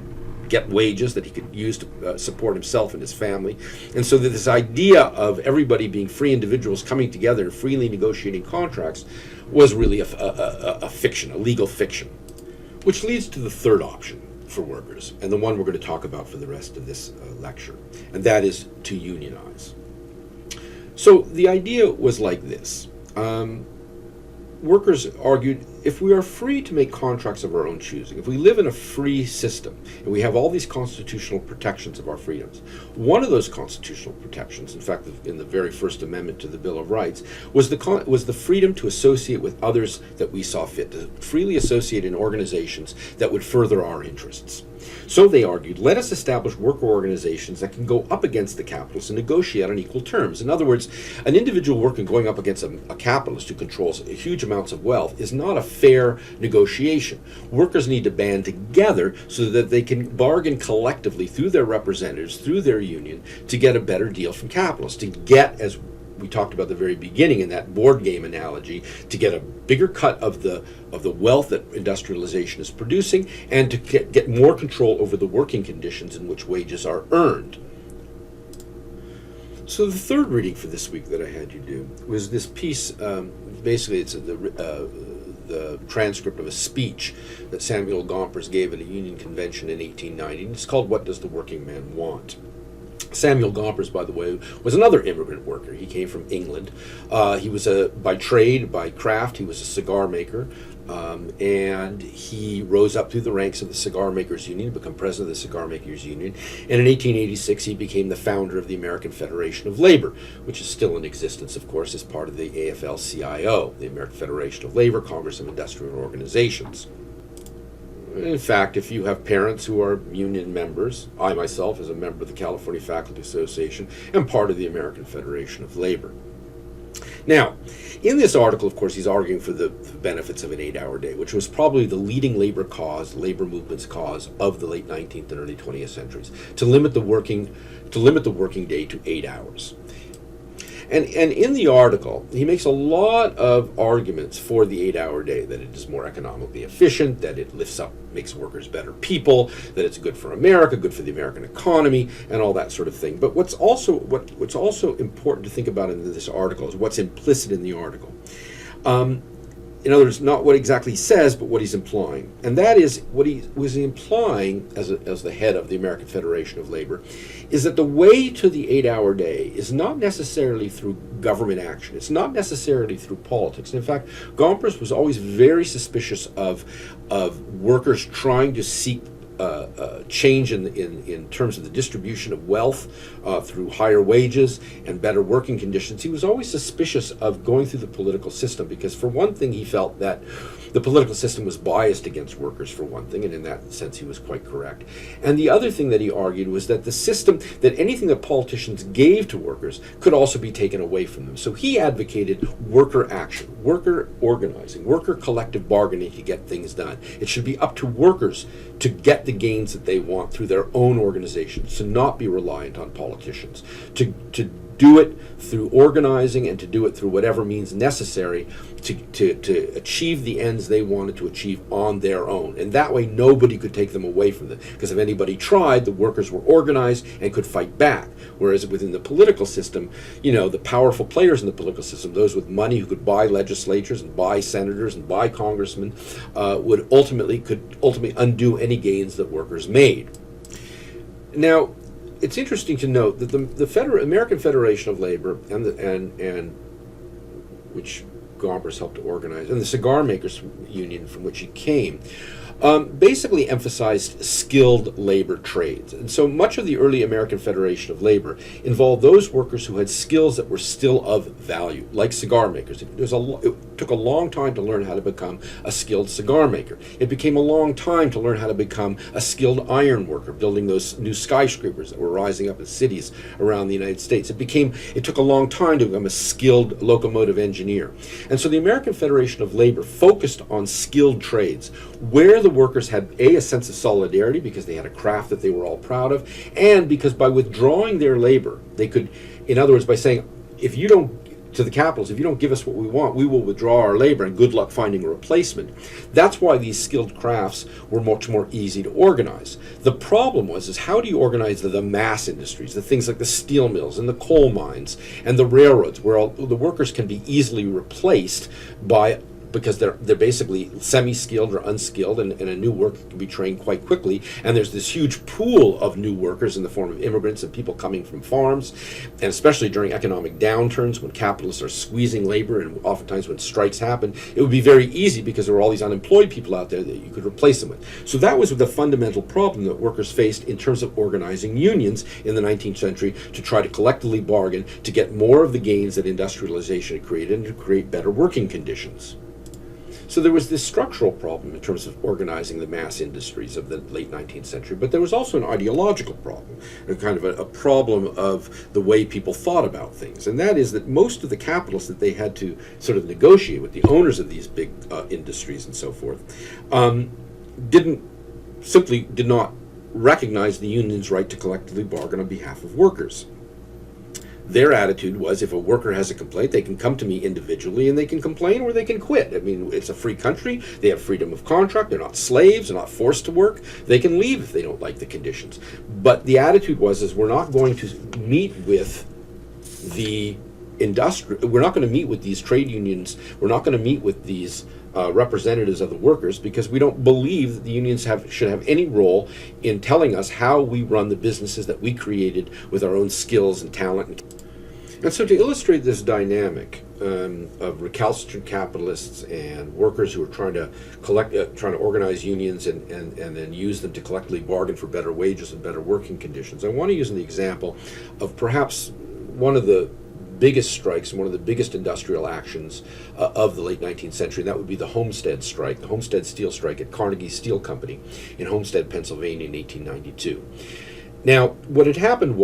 [SPEAKER 1] get wages that he could use to support himself and his family. And so that this idea of everybody being free individuals coming together and freely negotiating contracts was really a fiction, a legal fiction. Which leads to the third option for workers, and the one we're going to talk about for the rest of this lecture, and that is to unionize. So the idea was like this. Workers argued, if we are free to make contracts of our own choosing, if we live in a free system and we have all these constitutional protections of our freedoms, one of those constitutional protections, in fact, in the very First Amendment to the Bill of Rights, was the freedom to associate with others that we saw fit, to freely associate in organizations that would further our interests. So they argued, let us establish worker organizations that can go up against the capitalists and negotiate on equal terms. In other words, an individual worker going up against a capitalist who controls huge amounts of wealth is not a fair negotiation. Workers need to band together so that they can bargain collectively through their representatives, through their union, to get a better deal from capitalists, to get, as we talked about at the very beginning in that board game analogy, to get a bigger cut of the wealth that industrialization is producing, and to get more control over the working conditions in which wages are earned. So the third reading for this week that I had you do was this piece. Basically, it's the transcript of a speech that Samuel Gompers gave at a union convention in 1890. And it's called "What Does the Working Man Want?" Samuel Gompers, by the way, was another immigrant worker. He came from England. He was by trade, by craft, he was a cigar maker. And he rose up through the ranks of the Cigar Makers Union, become president of the Cigar Makers Union. And in 1886, he became the founder of the American Federation of Labor, which is still in existence, of course, as part of the AFL-CIO, the American Federation of Labor, Congress of Industrial Organizations. In fact, if you have parents who are union members, I myself, as a member of the California Faculty Association, am part of the American Federation of Labor. Now, in this article, of course, he's arguing for the benefits of an 8-hour day, which was probably the leading labor movement's cause of the late 19th and early 20th centuries, to limit the working day to 8 hours. And in the article, he makes a lot of arguments for the 8-hour day, that it is more economically efficient, that it makes workers better people, that it's good for America, good for the American economy, and all that sort of thing. But what's also important to think about in this article is what's implicit in the article. In other words, not what exactly he says, but what he's implying. And that is, what he was implying as the head of the American Federation of Labor, is that the way to the 8-hour day is not necessarily through government action. It's not necessarily through politics. And in fact, Gompers was always very suspicious of workers trying to seek change in terms of the distribution of wealth through higher wages and better working conditions. He was always suspicious of going through the political system because, for one thing, he felt that the political system was biased against workers, for one thing, and in that sense he was quite correct. And the other thing that he argued was that the system, that anything that politicians gave to workers could also be taken away from them. So he advocated worker action, worker organizing, worker collective bargaining to get things done. It should be up to workers to get the gains that they want through their own organizations, to not be reliant on politicians, to do it through organizing and to do it through whatever means necessary to achieve the ends they wanted to achieve on their own. And that way nobody could take them away from them, because if anybody tried, the workers were organized and could fight back. Whereas within the political system, the powerful players in the political system, those with money who could buy legislatures and buy senators and buy congressmen, could ultimately undo any gains that workers made. Now, it's interesting to note that the American Federation of Labor and which Gompers helped to organize, and the Cigar Makers Union from which he came, basically emphasized skilled labor trades. And so much of the early American Federation of Labor involved those workers who had skills that were still of value, like cigar makers. It took a long time to learn how to become a skilled cigar maker. It became a long time to learn how to become a skilled iron worker, building those new skyscrapers that were rising up in cities around the United States. It took a long time to become a skilled locomotive engineer. And so the American Federation of Labor focused on skilled trades, where the workers had a sense of solidarity because they had a craft that they were all proud of, and because by withdrawing their labor, they could, in other words, by saying, if you don't give us what we want, we will withdraw our labor, and good luck finding a replacement. That's why these skilled crafts were much more easy to organize. The problem is how do you organize the mass industries, the things like the steel mills and the coal mines and the railroads, where the workers can be easily replaced because they're basically semi-skilled or unskilled, and a new worker can be trained quite quickly. And there's this huge pool of new workers in the form of immigrants and people coming from farms, and especially during economic downturns when capitalists are squeezing labor, and oftentimes when strikes happen, it would be very easy because there were all these unemployed people out there that you could replace them with. So that was the fundamental problem that workers faced in terms of organizing unions in the 19th century, to try to collectively bargain to get more of the gains that industrialization had created and to create better working conditions. So there was this structural problem in terms of organizing the mass industries of the late 19th century, but there was also an ideological problem, a kind of a problem of the way people thought about things. And that is that most of the capitalists that they had to sort of negotiate with, the owners of these big industries and so forth, did not recognize the union's right to collectively bargain on behalf of workers. Their attitude was, if a worker has a complaint, they can come to me individually and they can complain or they can quit. I mean, it's a free country. They have freedom of contract. They're not slaves. They're not forced to work. They can leave if they don't like the conditions. But the attitude was, we're not going to meet with we're not going to meet with these trade unions. We're not going to meet with these representatives of the workers, because we don't believe that the unions should have any role in telling us how we run the businesses that we created with our own skills and talent. And so to illustrate this dynamic of recalcitrant capitalists and workers who are trying to organize unions and then use them to collectively bargain for better wages and better working conditions, I want to use an example of perhaps one of the biggest strikes and one of the biggest industrial actions of the late 19th century, and that would be the Homestead strike, the Homestead Steel Strike at Carnegie Steel Company in Homestead, Pennsylvania in 1892. Now, what had happened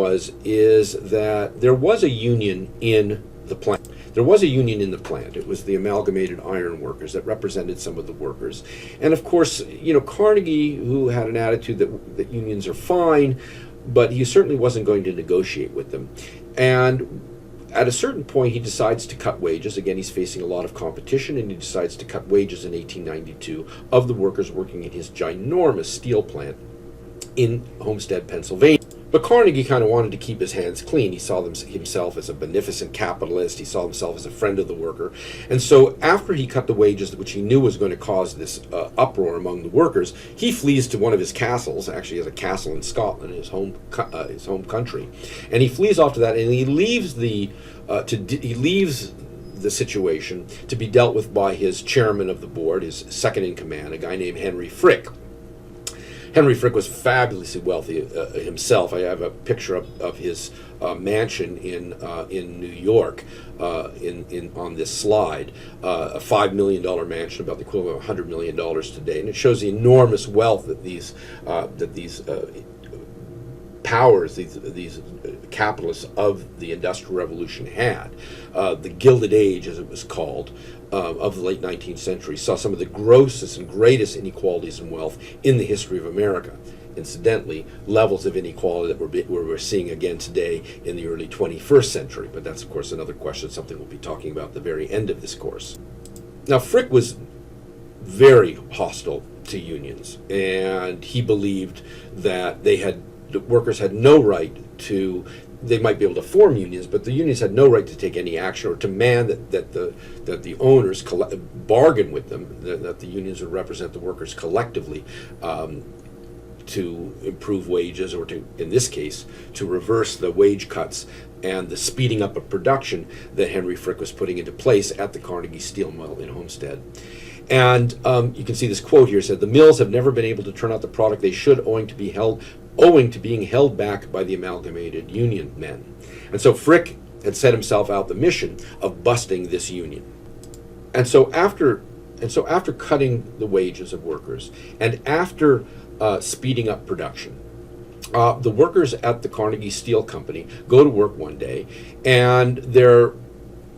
[SPEAKER 1] is that there was a union in the plant. There was a union in the plant. It was the Amalgamated Iron Workers that represented some of the workers. And of course, Carnegie, who had an attitude that unions are fine, but he certainly wasn't going to negotiate with them. And at a certain point, he decides to cut wages. Again, he's facing a lot of competition, and he decides to cut wages in 1892 of the workers working in his ginormous steel plant in Homestead, Pennsylvania. But Carnegie kind of wanted to keep his hands clean. He saw himself as a beneficent capitalist. He saw himself as a friend of the worker. And so after he cut the wages, which he knew was going to cause this uproar among the workers, he flees to one of his castles. Actually, he has a castle in Scotland, his home country. And he flees off to that, and he leaves the situation to be dealt with by his chairman of the board, his second in command, a guy named Henry Frick. Henry Frick was fabulously wealthy himself. I have a picture of his mansion in New York on this slide, a $5 million mansion, about the equivalent of $100 million today, and it shows the enormous wealth that these powers, these capitalists of the Industrial Revolution had. The Gilded Age, as it was called, of the late 19th century, saw some of the grossest and greatest inequalities in wealth in the history of America. Incidentally, levels of inequality that we're seeing again today in the early 21st century. But that's, of course, another question, something we'll be talking about at the very end of this course. Now, Frick was very hostile to unions, and he believed that the workers had no right to. They might be able to form unions, but the unions had no right to take any action or to demand that the owners bargain with them, that the unions would represent the workers collectively to improve wages, or to, in this case, to reverse the wage cuts and the speeding up of production that Henry Frick was putting into place at the Carnegie Steel Mill in Homestead. And you can see this quote here said, "The mills have never been able to turn out the product they should, owing to being held back by the amalgamated union men." And so Frick had set himself out the mission of busting this union. And so after cutting the wages of workers, and after speeding up production, the workers at the Carnegie Steel Company go to work one day, and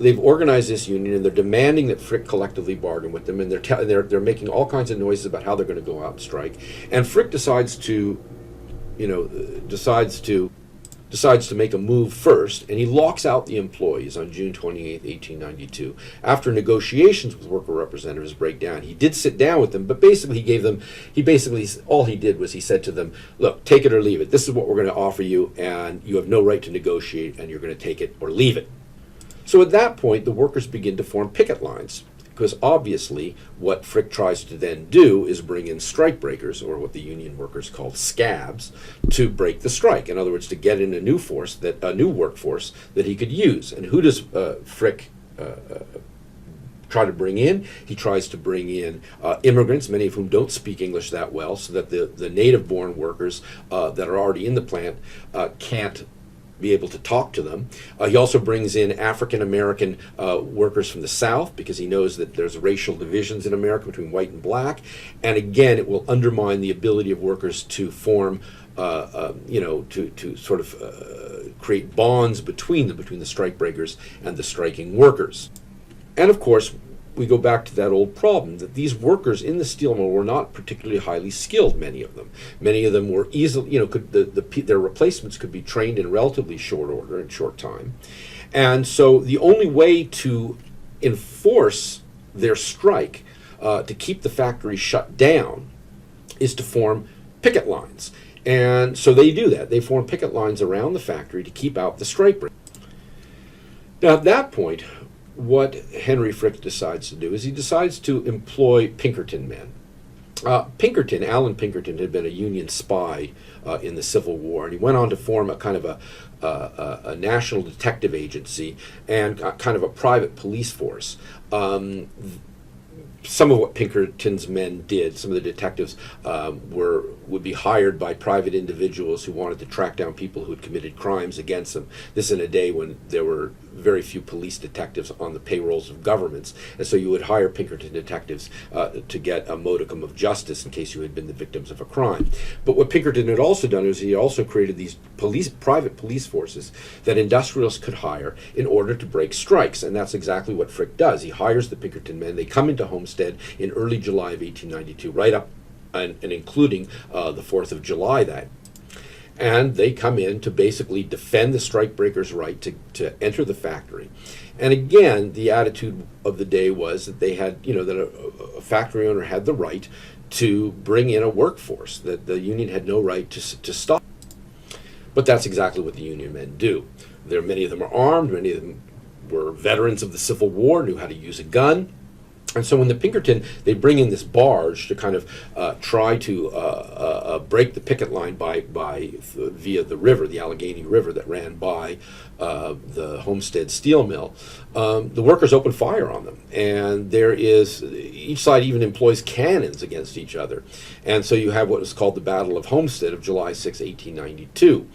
[SPEAKER 1] they've organized this union, and they're demanding that Frick collectively bargain with them, and they're making all kinds of noises about how they're going to go out and strike. And Frick decides to make a move first, and he locks out the employees on June 28, 1892. After negotiations with worker representatives break down, he did sit down with them, but basically all he did was he said to them, "Look, take it or leave it. This is what we're going to offer you, and you have no right to negotiate, and you're going to take it or leave it." So at that point, the workers begin to form picket lines, because obviously what Frick tries to then do is bring in strike breakers, or what the union workers called scabs, to break the strike. In other words, to get in a new workforce that he could use. And who does Frick try to bring in? He tries to bring in immigrants, many of whom don't speak English that well, so that the native-born workers that are already in the plant can't be able to talk to them. He also brings in African American workers from the South, because he knows that there's racial divisions in America between white and black, and again, it will undermine the ability of workers to form, to sort of create bonds between the strike breakers and the striking workers. And of course, we go back to that old problem that these workers in the steel mill were not particularly highly skilled. Many of them were easily, their replacements could be trained in relatively short order, in short time. And so the only way to enforce their strike, to keep the factory shut down, is to form picket lines. And so they do that. They form picket lines around the factory to keep out the strike breakers. Now at that point, what Henry Frick decides to do is he decides to employ Pinkerton men. Alan Pinkerton had been a Union spy in the Civil War, and he went on to form a kind of a national detective agency and kind of a private police force. Some of what Pinkerton's men did, some of the detectives were would be hired by private individuals who wanted to track down people who had committed crimes against them. This in a day when there were very few police detectives on the payrolls of governments, and so you would hire Pinkerton detectives to get a modicum of justice in case you had been the victims of a crime. But what Pinkerton had also done is he also created these private police forces that industrialists could hire in order to break strikes, and that's exactly what Frick does. He hires the Pinkerton men. They come into Homestead in early July of 1892, right up and including the 4th of July that. And they come in to basically defend the strikebreakers' right to enter the factory. And again, the attitude of the day was that they had, that a factory owner had the right to bring in a workforce, that the union had no right to stop. But that's exactly what the union men do. Many of them are armed, many of them were veterans of the Civil War, knew how to use a gun. And so when the Pinkerton, they bring in this barge to kind of try to break the picket line via the river, the Allegheny River that ran by the Homestead steel mill, the workers open fire on them. And each side even employs cannons against each other. And so you have what is called the Battle of Homestead of July 6, 1892.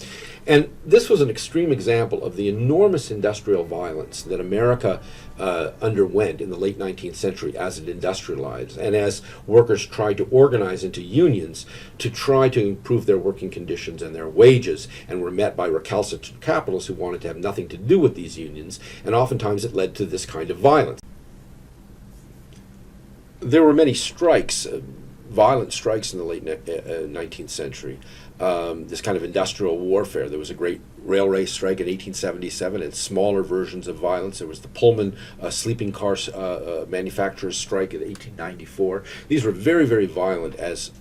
[SPEAKER 1] And this was an extreme example of the enormous industrial violence that America underwent in the late 19th century as it industrialized, and as workers tried to organize into unions to try to improve their working conditions and their wages, and were met by recalcitrant capitalists who wanted to have nothing to do with these unions, and oftentimes it led to this kind of violence. There were many strikes, violent strikes in the late 19th century. This kind of industrial warfare. There was a great railway strike in 1877 and smaller versions of violence. There was the Pullman sleeping car manufacturers strike in 1894. These were very, very violent as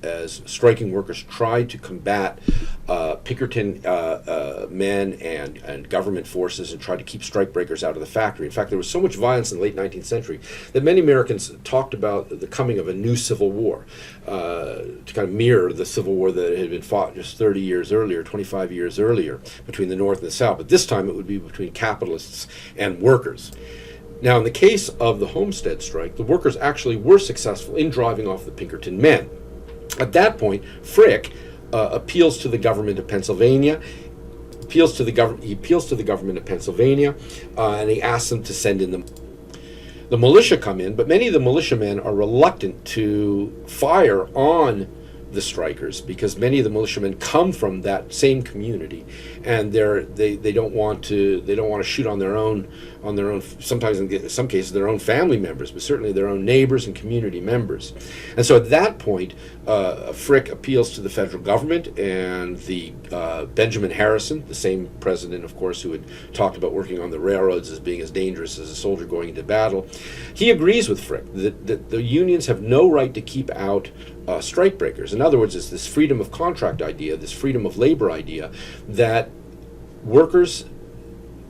[SPEAKER 1] striking workers tried to combat Pinkerton men and government forces and tried to keep strikebreakers out of the factory. In fact, there was so much violence in the late 19th century that many Americans talked about the coming of a new civil war to kind of mirror the civil war that had been fought just 30 years earlier, 25 years earlier, between the North and the South. But this time it would be between capitalists and workers. Now, in the case of the Homestead strike, the workers actually were successful in driving off the Pinkerton men. At that point, Frick appeals to the government of Pennsylvania. He appeals to the government of Pennsylvania, and he asks them to send in the militia come in, but many of the militiamen are reluctant to fire on the strikers because many of the militiamen come from that same community, and they don't want to shoot on their own sometimes in some cases their own family members, but certainly their own neighbors and community members. And so at that point, Frick appeals to the federal government, and the Benjamin Harrison, the same president, of course, who had talked about working on the railroads as being as dangerous as a soldier going into battle, he agrees with Frick that the unions have no right to keep out strikebreakers. In other words, it's this freedom of contract idea, this freedom of labor idea, that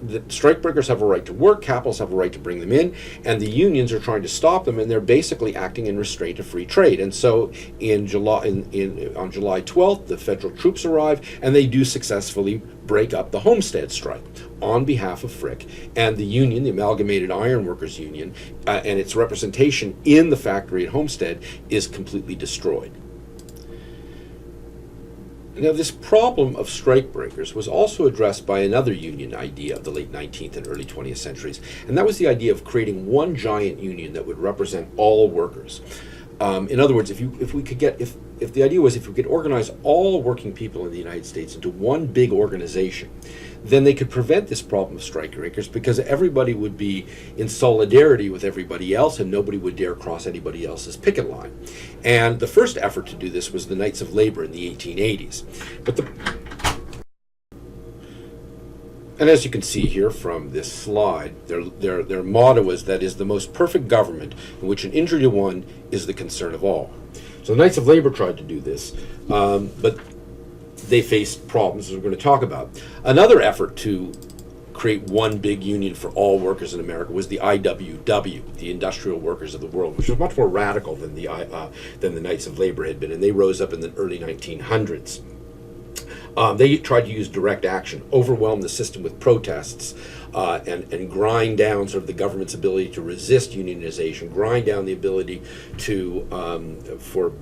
[SPEAKER 1] strikebreakers have a right to work, capitalists have a right to bring them in, and the unions are trying to stop them, and they're basically acting in restraint of free trade. And so on July 12th, the federal troops arrive, and they do successfully break up the Homestead strike on behalf of Frick and the union, the Amalgamated Iron Workers Union, and its representation in the factory at Homestead is completely destroyed. Now, this problem of strikebreakers was also addressed by another union idea of the late 19th and early 20th centuries, and that was the idea of creating one giant union that would represent all workers. In other words, if we could organize all working people in the United States into one big organization, then they could prevent this problem of strikebreakers, because everybody would be in solidarity with everybody else and nobody would dare cross anybody else's picket line. And the first effort to do this was the Knights of Labor in the 1880s. And as you can see here from this slide, their motto is that is the most perfect government in which an injury to one is the concern of all. So the Knights of Labor tried to do this, but they faced problems, as we're going to talk about. Another effort to create one big union for all workers in America was the IWW, the Industrial Workers of the World, which was much more radical than the Knights of Labor had been, and they rose up in the early 1900s. They tried to use direct action, overwhelm the system with protests, and grind down sort of the government's ability to resist unionization, grind down the ability for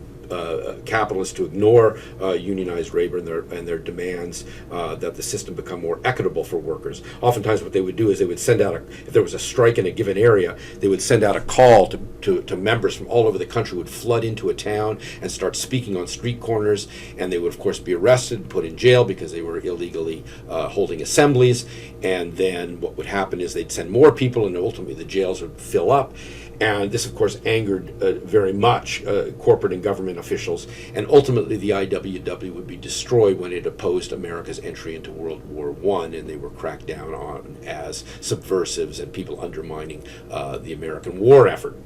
[SPEAKER 1] capitalists to ignore unionized labor and their demands, that the system become more equitable for workers. Oftentimes what they would do is they would send out, if there was a strike in a given area, they would send out a call to members from all over the country, would flood into a town and start speaking on street corners, and they would of course be arrested and put in jail because they were illegally holding assemblies. And then what would happen is they'd send more people, and ultimately the jails would fill up. And this, of course, angered very much corporate and government officials. And ultimately, the IWW would be destroyed when it opposed America's entry into World War I, and they were cracked down on as subversives and people undermining the American war effort.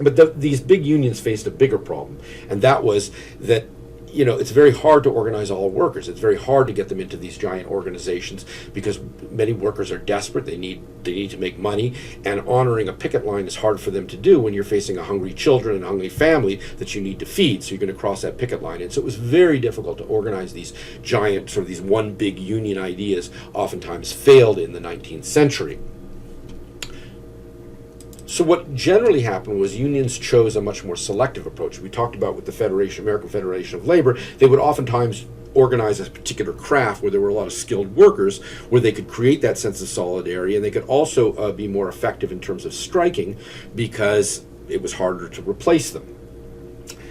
[SPEAKER 1] But these big unions faced a bigger problem, and that was that it's very hard to organize all workers. It's very hard to get them into these giant organizations because many workers are desperate. They need to make money, and honoring a picket line is hard for them to do when you're facing a hungry children and a hungry family that you need to feed. So you're going to cross that picket line. And so it was very difficult to organize these giant, sort of these one big union ideas. Oftentimes failed in the 19th century. So what generally happened was unions chose a much more selective approach. We talked about with the American Federation of Labor, they would oftentimes organize a particular craft where there were a lot of skilled workers, where they could create that sense of solidarity, and they could also be more effective in terms of striking because it was harder to replace them.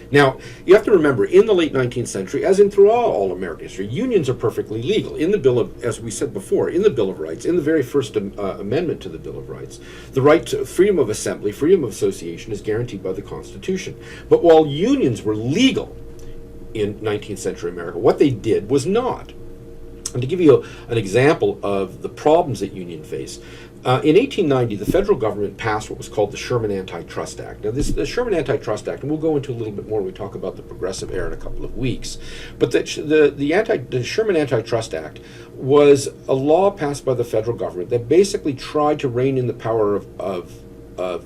[SPEAKER 1] Now, you have to remember, in the late 19th century, as in throughout all American history, unions are perfectly legal. In the Bill of, as we said before, in the Bill of Rights, in the very first amendment to the Bill of Rights, the right to freedom of assembly, freedom of association is guaranteed by the Constitution. But while unions were legal in 19th century America, what they did was not. And to give you an example of the problems that unions face, in 1890, the federal government passed what was called the Sherman Antitrust Act. Now, the Sherman Antitrust Act, and we'll go into a little bit more when we talk about the Progressive Era in a couple of weeks, but the Sherman Antitrust Act was a law passed by the federal government that basically tried to rein in the power of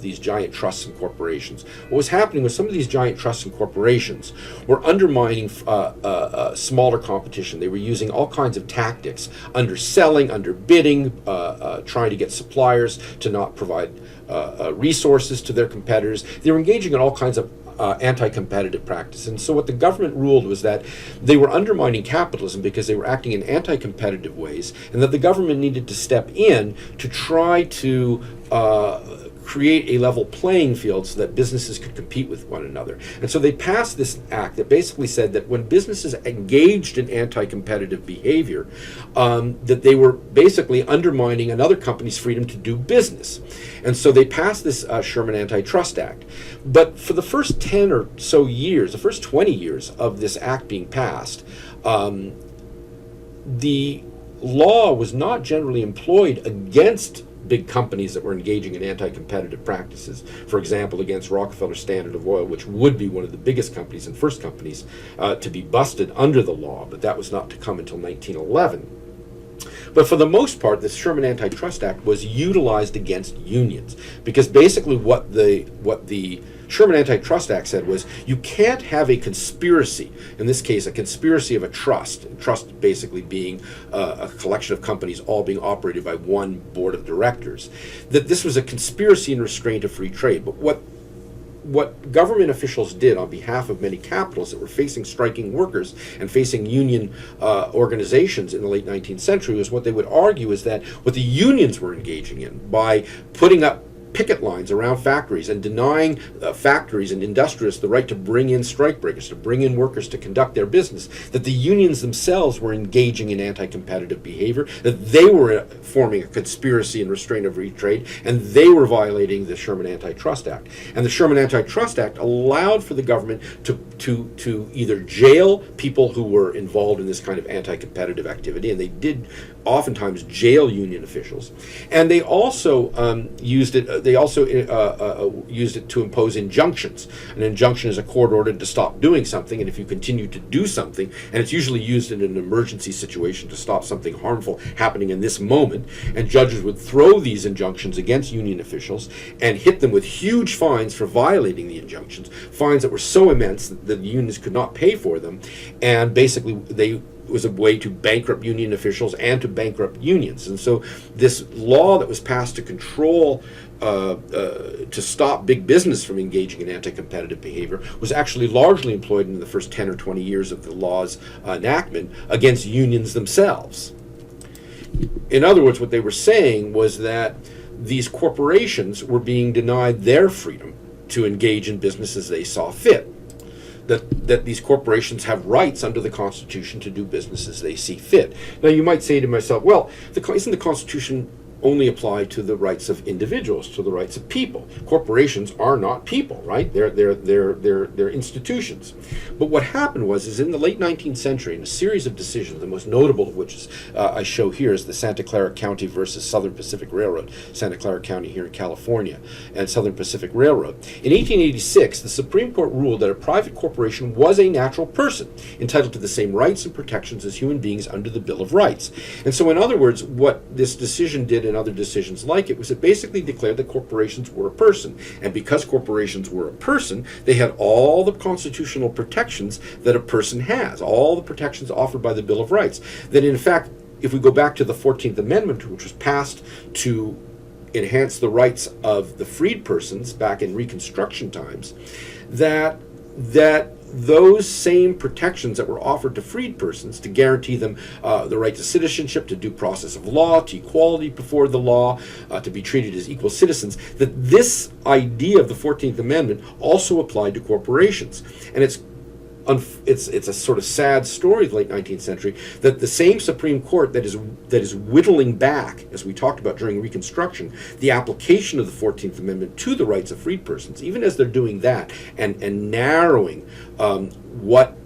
[SPEAKER 1] these giant trusts and corporations. What was happening was some of these giant trusts and corporations were undermining smaller competition. They were using all kinds of tactics, underselling, underbidding, trying to get suppliers to not provide resources to their competitors. They were engaging in all kinds of anti-competitive practice. And so what the government ruled was that they were undermining capitalism because they were acting in anti-competitive ways, and that the government needed to step in to try to create a level playing field so that businesses could compete with one another. And so they passed this act that basically said that when businesses engaged in anti-competitive behavior, that they were basically undermining another company's freedom to do business. And so they passed this Sherman Antitrust Act. But for the first 10 or so years, the first 20 years of this act being passed, the law was not generally employed against big companies that were engaging in anti-competitive practices. For example, against Rockefeller Standard of Oil, which would be one of the biggest companies and first companies to be busted under the law, but that was not to come until 1911. But for the most part, the Sherman Antitrust Act was utilized against unions, because basically what the Sherman Antitrust Act said was you can't have a conspiracy, in this case a conspiracy of a trust basically being a collection of companies all being operated by one board of directors, that this was a conspiracy in restraint of free trade. But what government officials did on behalf of many capitalists that were facing striking workers and facing union organizations in the late 19th century was what they would argue is that what the unions were engaging in by putting up picket lines around factories and denying factories and industrialists the right to bring in strikebreakers, to bring in workers to conduct their business, that the unions themselves were engaging in anti-competitive behavior, that they were forming a conspiracy and restraint of free trade, and they were violating the Sherman Antitrust Act. And the Sherman Antitrust Act allowed for the government to either jail people who were involved in this kind of anti-competitive activity, and they did oftentimes jail union officials, and they also used it. They also used it to impose injunctions. An injunction is a court order to stop doing something, and if you continue to do something, and it's usually used in an emergency situation to stop something harmful happening in this moment, and judges would throw these injunctions against union officials and hit them with huge fines for violating the injunctions, fines that were so immense that the unions could not pay for them, and basically they was a way to bankrupt union officials and to bankrupt unions. And so this law that was passed to control, to stop big business from engaging in anti-competitive behavior was actually largely employed in the first 10 or 20 years of the law's enactment against unions themselves. In other words, what they were saying was that these corporations were being denied their freedom to engage in business as they saw fit. That these corporations have rights under the Constitution to do business as they see fit. Now, you might say to myself, well, isn't the Constitution only apply to the rights of individuals, to the rights of people? Corporations are not people, right? They're institutions. But what happened is in the late 19th century, in a series of decisions, the most notable of which is, I show here, is the Santa Clara County versus Southern Pacific Railroad, Santa Clara County here in California, and Southern Pacific Railroad. In 1886, the Supreme Court ruled that a private corporation was a natural person, entitled to the same rights and protections as human beings under the Bill of Rights. And so, in other words, what this decision did, and other decisions like it, was it basically declared that corporations were a person. And because corporations were a person, they had all the constitutional protections that a person has, all the protections offered by the Bill of Rights. That in fact, if we go back to the 14th Amendment, which was passed to enhance the rights of the freed persons back in Reconstruction times, that those same protections that were offered to freed persons to guarantee them the right to citizenship, to due process of law, to equality before the law, to be treated as equal citizens, that this idea of the 14th Amendment also applied to corporations. And it's a sort of sad story of the late 19th century that the same Supreme Court that is whittling back, as we talked about during Reconstruction, the application of the 14th Amendment to the rights of freed persons, even as they're doing that and narrowing what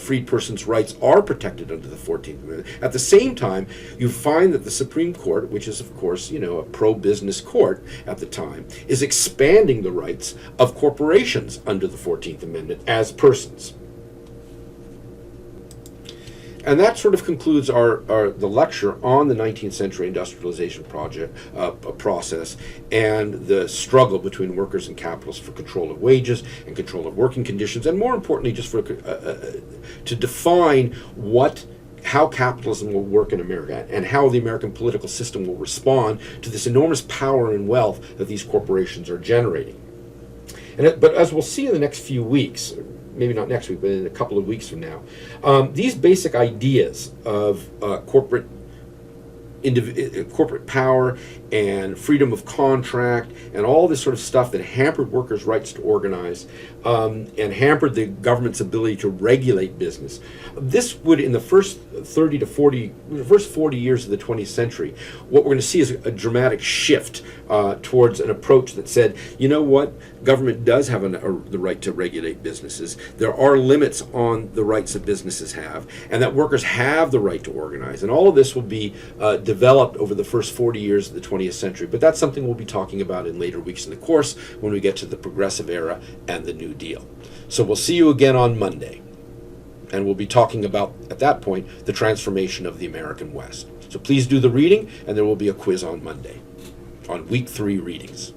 [SPEAKER 1] freed persons' rights are protected under the 14th Amendment. At the same time, you find that the Supreme Court, which is of course, a pro-business court at the time, is expanding the rights of corporations under the 14th Amendment as persons. And that sort of concludes the lecture on the 19th century industrialization process and the struggle between workers and capitalists for control of wages and control of working conditions, and more importantly, just for to define how capitalism will work in America and how the American political system will respond to this enormous power and wealth that these corporations are generating. But as we'll see in the next few weeks, maybe not next week, but in a couple of weeks from now, these basic ideas of corporate power and freedom of contract and all this sort of stuff that hampered workers' rights to organize and hampered the government's ability to regulate business. This would, in the first 40 years of the 20th century, what we're going to see is a dramatic shift towards an approach that said, you know what, government does have the right to regulate businesses. There are limits on the rights that businesses have, and that workers have the right to organize. And all of this will be developed over the first 40 years of the 20th century. But that's something we'll be talking about in later weeks in the course when we get to the Progressive Era and the New Deal. So we'll see you again on Monday. And we'll be talking about, at that point, the transformation of the American West. So please do the reading, and there will be a quiz on Monday on week 3 readings.